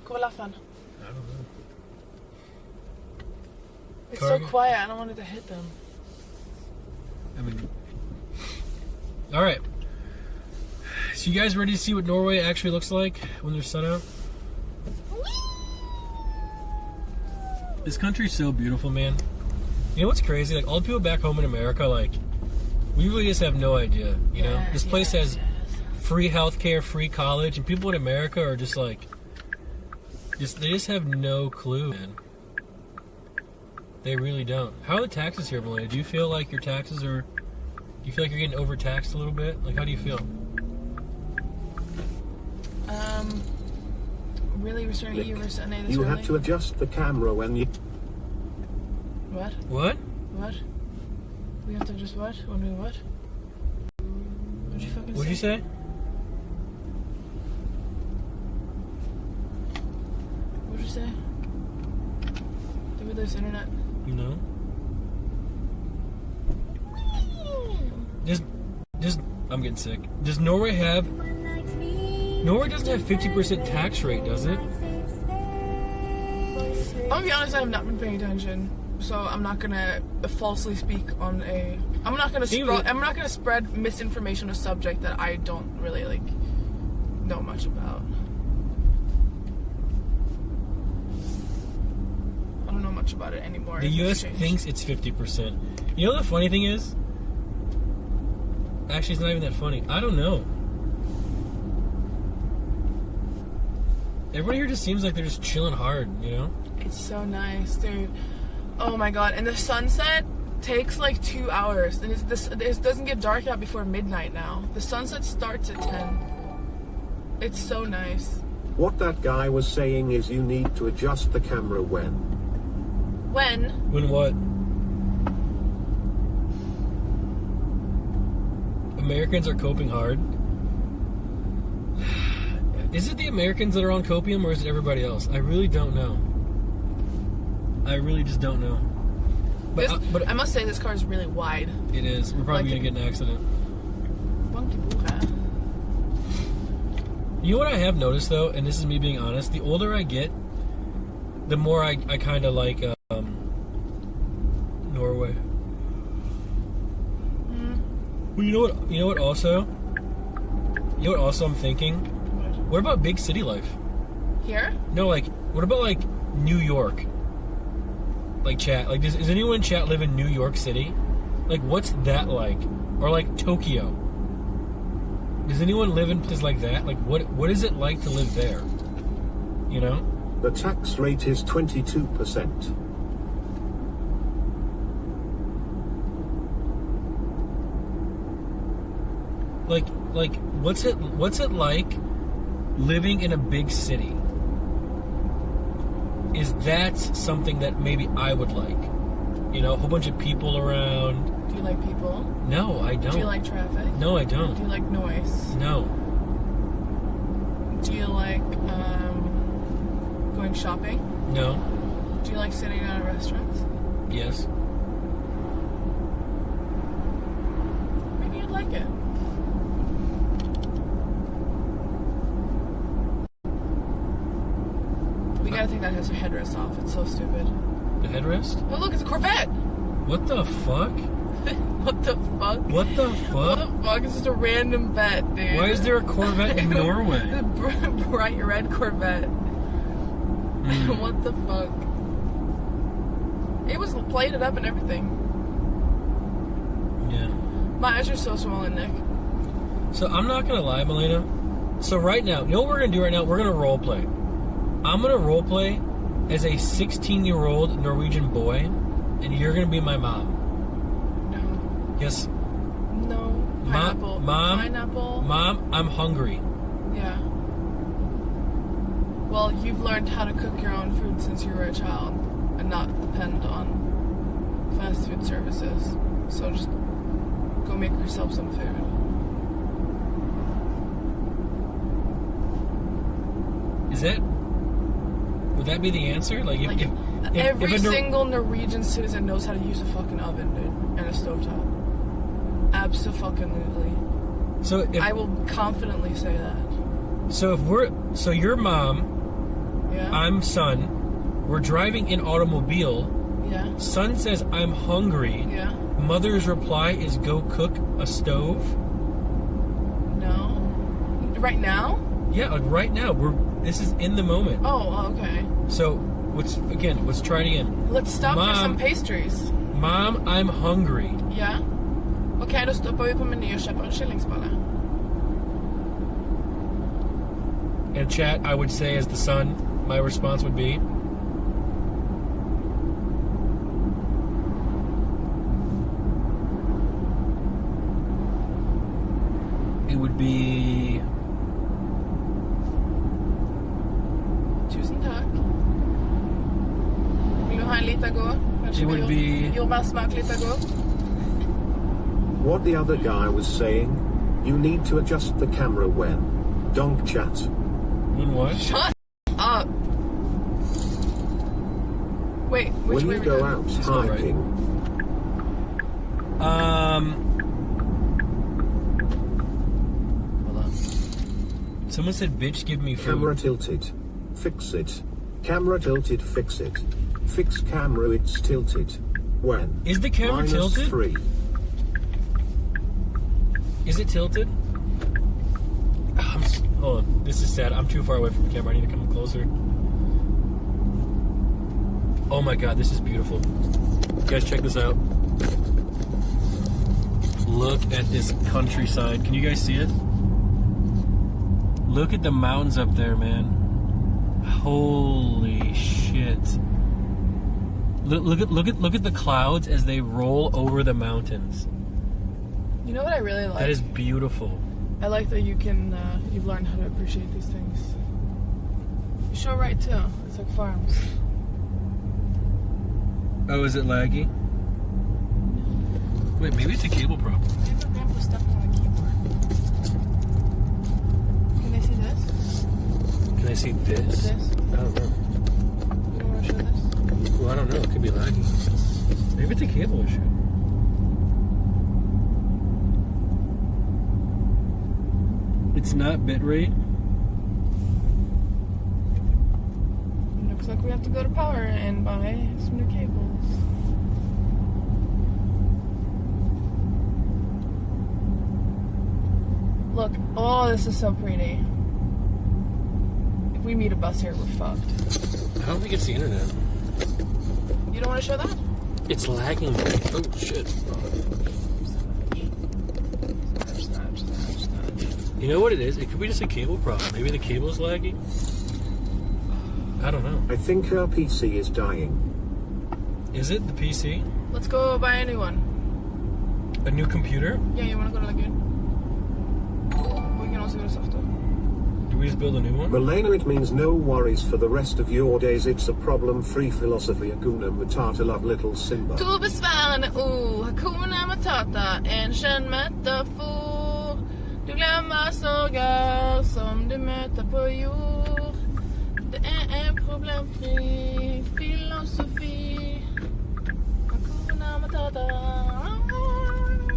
Go laughing. I don't know. It's Cargo. so quiet. I don't want it to hit them. I mean... Alright. So you guys ready to see what Norway actually looks like when there's sun out? This country's so beautiful, man. You know what's crazy? Like, all the people back home in America, like, we really just have no idea, you know? This place has free healthcare, free college, and people in America are just like... they just have no clue, man. They really don't. How are the taxes here, Malena? Do you feel like your taxes are... Do you feel like you're getting overtaxed a little bit? Like, how do you feel? Really returning Nick, EU versus NA this you early? had to adjust the camera when you... What? What? What? We have to just what? When we what? What'd you fucking What'd you say? What'd you say? Did we lose internet? No. Just, I'm getting sick. Does Norway have... Norway doesn't have 50% tax rate, does it? I'm gonna be honest, I have not been paying attention, so I'm not gonna falsely speak on a. I'm not gonna spread misinformation on a subject that I don't really like know much about. I don't know much about it anymore. The U.S. thinks it's 50%. You know the funny thing is? Actually, it's not even that funny. I don't know. Everybody here just seems like they're just chilling hard, you know? It's so nice, dude. Oh my god, and the sunset takes like 2 hours. And it doesn't get dark out before midnight now. The sunset starts at 10. It's so nice. What that guy was saying is you need to adjust the camera when... When? When what? Americans are coping hard. Is it the Americans that are on copium, or is it everybody else? I really don't know. I really just don't know. But I must say, this car is really wide. It is. We're probably Like going to get in an accident. Bunky booga. You know what I have noticed, though, and this is me being honest, the older I get, the more I kind of like Norway. Well, you know what also? You know what also I'm thinking? What about big city life? Here? No, like, what about, like, New York? Like, chat. Like, does anyone in chat live in New York City? Like, what's that like? Or, like, Tokyo? Does anyone live in places like that? Like, what is it like to live there? You know? The tax rate is 22%. Like, what's it like living in a big city? Is that something that maybe I would like? You know, a whole bunch of people around. Do you like people? No, I don't. Do you like traffic? No, I don't. Do you like noise? No. Do you like going shopping? No. Do you like sitting down at restaurants? Yes. Maybe you'd like it. We gotta take that headrest off. It's so stupid. The headrest? Oh, look, it's a Corvette. What the fuck? What the fuck? What the What fuck? the fuck? It's just a random vet, dude. Why is there a Corvette in Norway? The bright red Corvette. What the fuck? It was plated up and everything. Yeah. My eyes are so swollen, Nick. So I'm not gonna lie, Malena. So right now, you know what we're gonna do right now? We're gonna role play. I'm gonna role play as a 16-year-old Norwegian boy, and you're gonna be my mom. No. Yes. No. Pineapple. Mom. Pineapple. Mom, I'm hungry. Yeah. Well, you've learned how to cook your own food since you were a child and not depend on fast food services. So just go make yourself some food. Is that? Would that be the answer? Like, if Every a Nor- single Norwegian citizen knows how to use a fucking oven, dude, and a stovetop. Abso-fucking-lutely. So if I will confidently say that. so your mom, Yeah? I'm son. We're driving an automobile. Yeah? Son says I'm hungry. Yeah? Mother's reply is go cook a stove. No? Right now? Yeah, like right now. This is in the moment. Oh, okay. So let's try it again. Let's stop for some pastries. Mom, I'm hungry. Ja? Okej, då stoppar vi på meny och köper en kyllingspalla. And chat, I would say as the son, my response would be, it would be, Tusen tack. Vill du ha en liten gå? It would be- Jordbärsmak liten gå? What the other guy was saying? You need to adjust the camera when. Donk chat. what? Shut up. Wait, which When way you we go going? out Let's go right. hiking, Hold on. Someone said, bitch, give me food. camera tilted. Fix it. Camera tilted, fix it. Fix camera, it's tilted. When? Is the camera tilted? -3. Is it tilted? Hold on. This is sad. I'm too far away from the camera. I need to come closer. Oh my god, this is beautiful. Guys, check this out. Look at this countryside. Can you guys see it? Look at the mountains up there, man. Holy shit. Look at the clouds as they roll over the mountains. You know what I really like? That is beautiful. I like that you can, you've learned how to appreciate these things. You show right too. It's like farms. Oh, is it laggy? Wait, maybe it's a cable problem. Maybe Grandpa stepped on the keyboard. Can I see this? Can I see this? This? I don't know. You don't want to show this? Well, I don't know. It could be laggy. Maybe it's a cable issue. It's not bitrate. Looks like we have to go to Power and buy some new cables. Look, oh, this is so pretty. If we meet a bus here, we're fucked. I don't think it's the internet. You don't want to show that? It's lagging. Oh, shit. You know what it is? It could be just a cable problem. Maybe the cable is laggy. I don't know. I think her PC is dying. Is it the PC? Let's go buy a new one. A new computer? Yeah, you want to go to Lagoon? We can also go to Softo. Do we just build a new one? Malena, it means no worries for the rest of your days. It's a problem-free philosophy. Hakuna Matata, love little Simba. To besvärande ord, Hakuna Matata, en känd metafor. Du glömmer sorger som du möter på jord. Det är en problemfri filosofi. Hakuna Matata.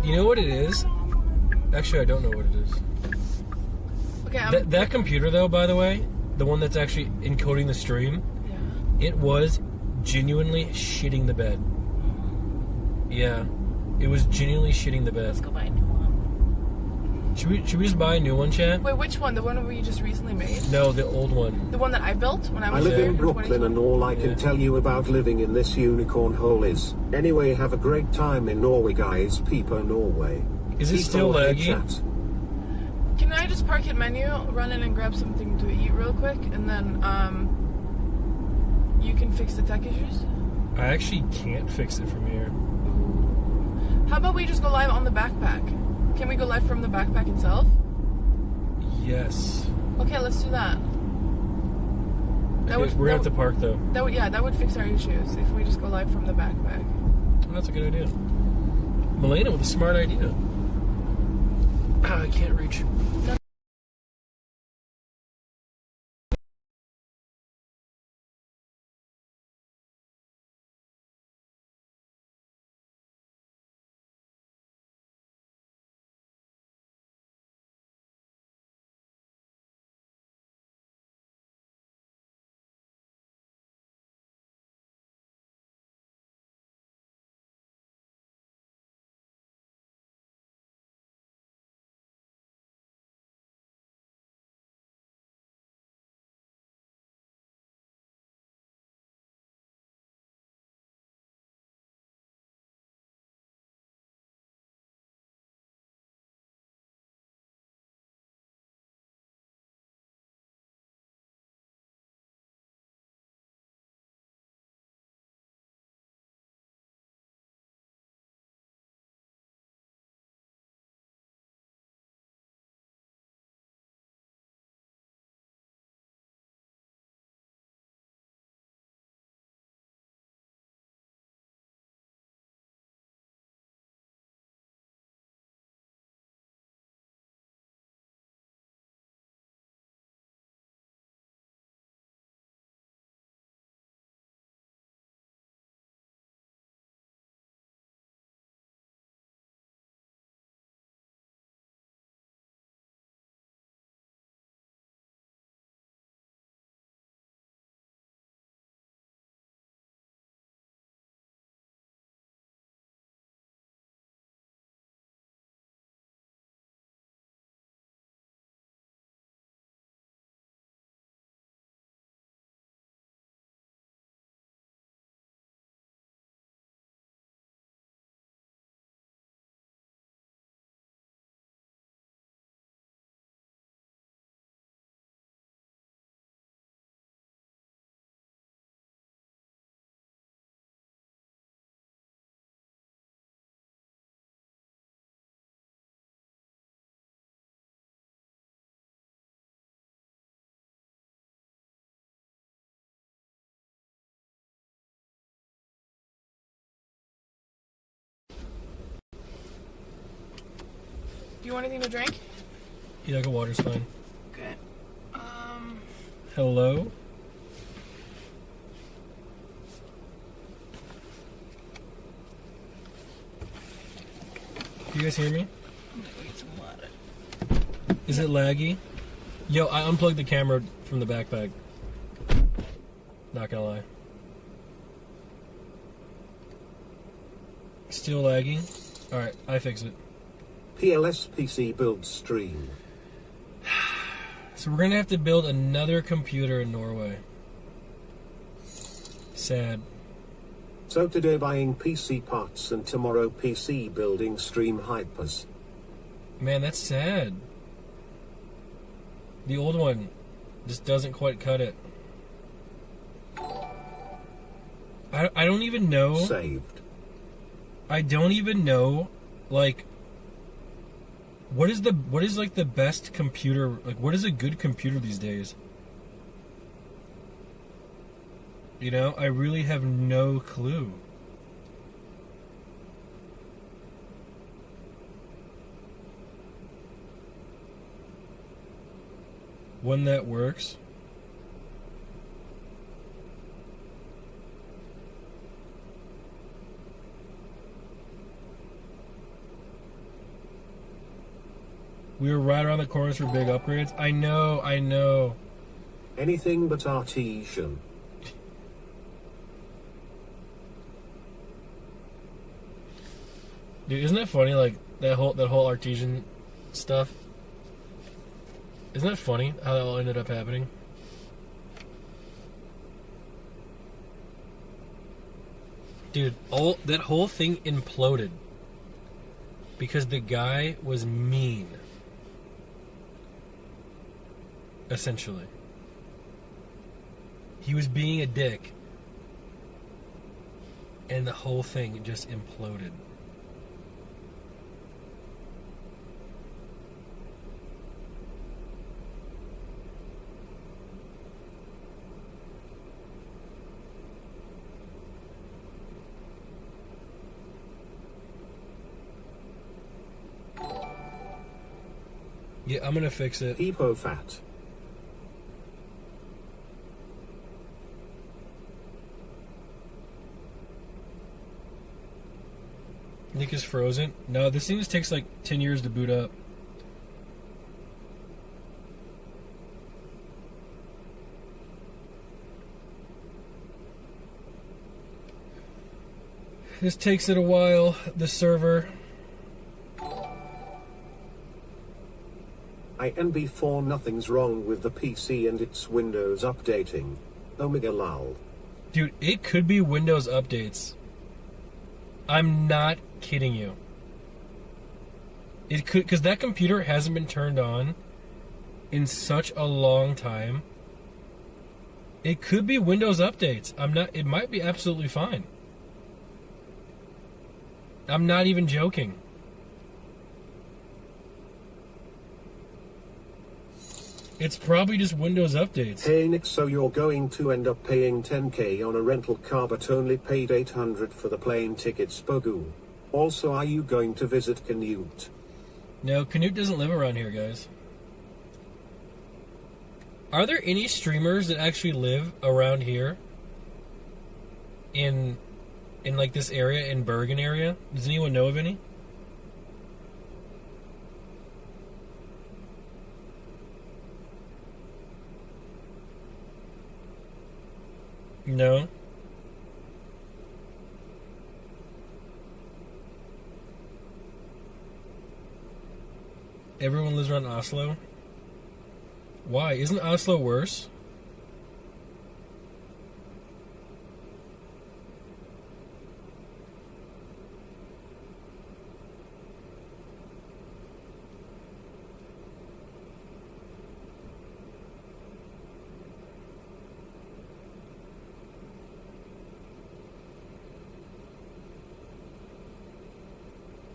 You know what it is? Actually, I don't know what it is. Okay, That computer, though, by the way, the one that's actually encoding the stream, yeah. it was genuinely shitting the bed. Yeah. It was genuinely shitting the bed. Let's go buy a new one. Should we just buy a new one, Chad? Wait, which one? The one we just recently made? No, the old one. The one that I built when I I was live there in Brooklyn 2020? and all I can Yeah. tell you about living in this unicorn hole is, anyway, have a great time in Norway, guys. Peeper, Norway. Is it still People, hey, laggy? chat. Can I just park at menu, run in and grab something to eat real quick, and then you can fix the tech issues? I actually can't fix it from here. How about we just go live on the backpack? Can we go live from the backpack itself? Yes. Okay, let's do that. Okay, we're gonna have to park though. That would fix our issues if we just go live from the backpack. Oh, that's a good idea. Malena with a smart idea. Ah, I can't reach. Do you want anything to drink? Yeah, like a water's fine. Okay. Hello? Do you guys hear me? I'm gonna go get some water. Is it laggy? Yo, I unplugged the camera from the backpack. Not gonna lie. Still lagging? Alright, I fix it. PLS PC build stream. So we're gonna have to build another computer in Norway. Sad. So today buying PC parts and tomorrow PC building stream hypers. Man, that's sad. The old one just doesn't quite cut it. I don't even know. Saved. I don't even know, like, what is like the best computer, like what is a good computer these days? You know, I really have no clue. One that works. We were right around the corners for big upgrades. I know. Anything but artesian. Dude, isn't that funny? Like that whole artesian stuff. Isn't that funny how that all ended up happening? Dude, that whole thing imploded because the guy was mean. Essentially. He was being a dick. And the whole thing just imploded. Yeah, I'm gonna fix it. Epo fat. Nick is frozen. No, this thing just takes like 10 years to boot up. This takes it a while, the server. INB4 nothing's wrong with the PC and its Windows updating. Omega lol. Dude, it could be Windows updates. I'm not kidding you. It could, because that computer hasn't been turned on in such a long time. It could be Windows updates. It might be absolutely fine. I'm not even joking. It's probably just Windows updates. Hey Nick, so you're going to end up paying 10k on a rental car but only paid 800 for the plane tickets, Bogu. Also, are you going to visit Canute? No, Canute doesn't live around here, guys. Are there any streamers that actually live around here? In like this area, in Bergen area? Does anyone know of any? No. Everyone lives around Oslo? Why? Isn't Oslo worse?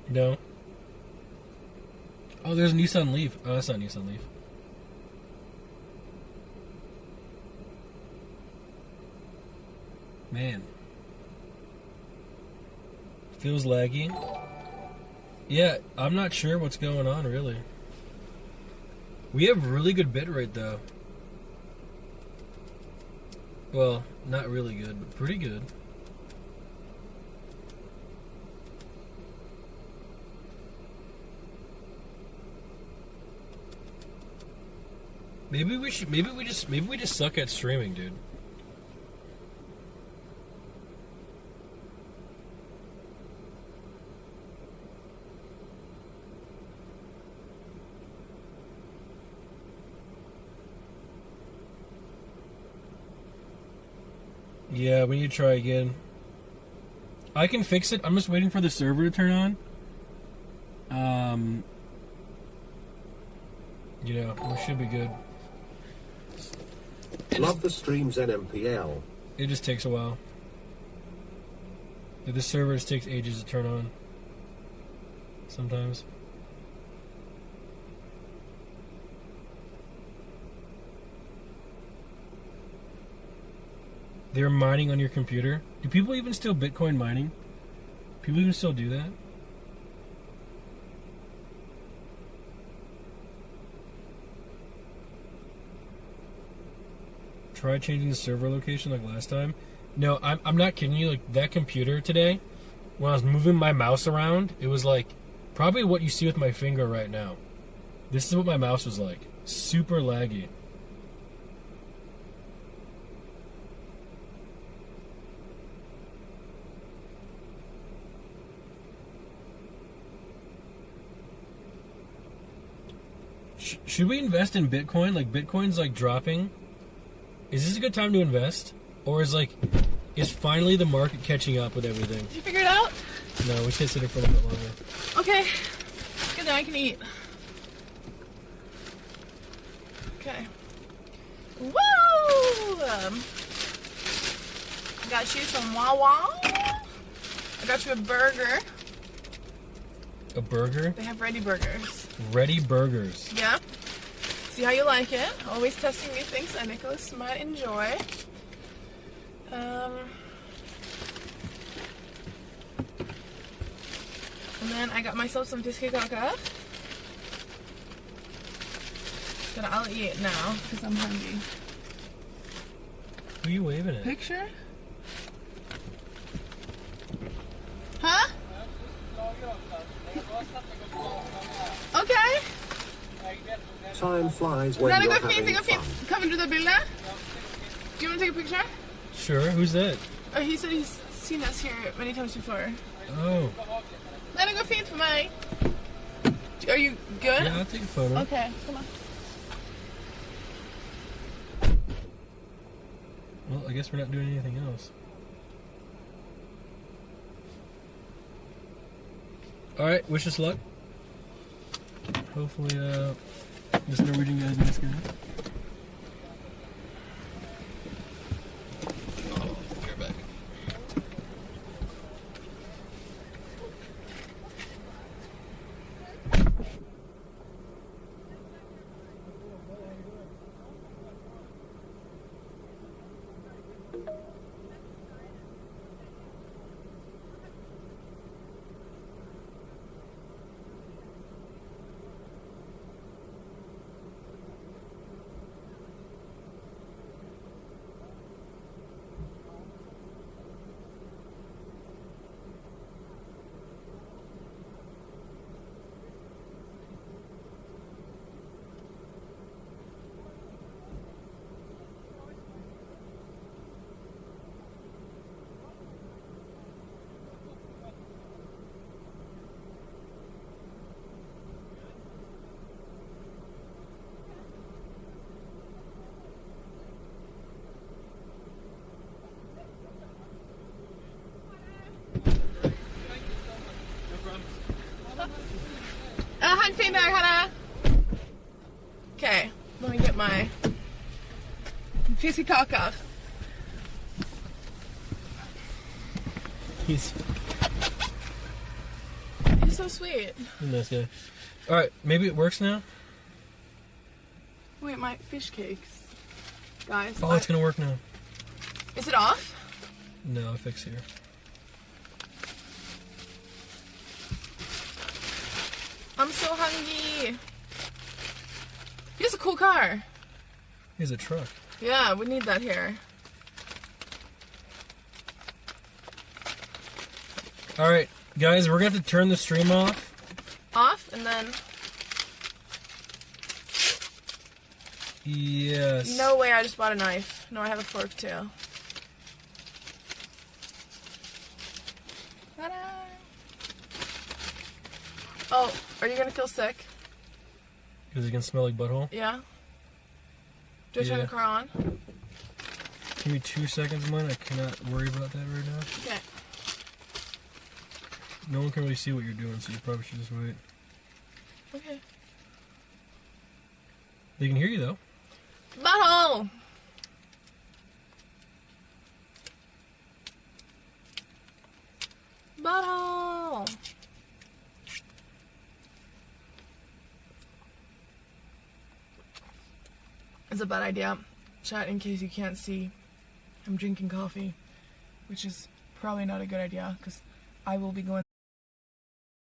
No. Oh, there's a Nissan Leaf. Oh, that's not Nissan Leaf. Man. Feels laggy. Yeah, I'm not sure what's going on, really. We have really good bitrate, though. Well, not really good, but pretty good. Maybe we just suck at streaming, dude. Yeah, we need to try again. I can fix it. I'm just waiting for the server to turn on. Yeah, we should be good. Love the streams Nmplol. It just takes a while. The server just takes ages to turn on. Sometimes. They're mining on your computer? Do people even still Bitcoin mining? People even still do that? Try changing the server location like last time. No, I'm not kidding you. Like that computer today, when I was moving my mouse around, it was like probably what you see with my finger right now. This is what my mouse was like. Super laggy. Should we invest in Bitcoin? Like, Bitcoin's like dropping. Is this a good time to invest? Or is finally the market catching up with everything? Did you figure it out? No, we should sit here for a little bit longer. Okay. Good, now I can eat. Okay. Woo! I got you some Wawa. I got you a burger. A burger? They have ready burgers. Ready burgers. Yeah. See how you like it. Always testing new things that Nicholas might enjoy. And then I got myself some fiskekaka. But I'll eat it now because I'm hungry. Who are you waving at? Picture? Huh? Okay. Time flies Det when går you're fint, det having går fint. fun. Kan vi ta bilde? Do you want to take a picture? Sure, who's that? He said he's seen us here many times before. Oh. Nej, det går fint för mig. Are you good? Yeah, I'll take a photo. Okay, come on. Well, I guess we're not doing anything else. Alright, wish us luck. Hopefully, this Norwegian guy's nice guy. Oh, you're back. Ha en fin dag, Hannah. Okay, let me get my fiskekaka. He's He's so sweet. a nice guy. Alright, maybe it works now? Wait, my fish cakes. Guys, Oh, it's gonna work now. is it off? No, I'll fix here. I'm so hungry. He has a cool car. Here's a truck. Yeah, we need that here. Alright, guys, we're gonna have to turn the stream off. Off, and then... Yes. No way, I just bought a knife. No, I have a fork too. Ta-da! Oh, are you gonna feel sick? Because it can smell like butthole. Yeah? Do I turn Yeah. the car on? Give me 2 seconds, man. I cannot worry about that right now. Okay. No one can really see what you're doing, so you probably should just wait. Okay. They can hear you, though. Butthole! Butthole! It's a bad idea. Chat, in case you can't see, I'm drinking coffee, which is probably not a good idea because I will be going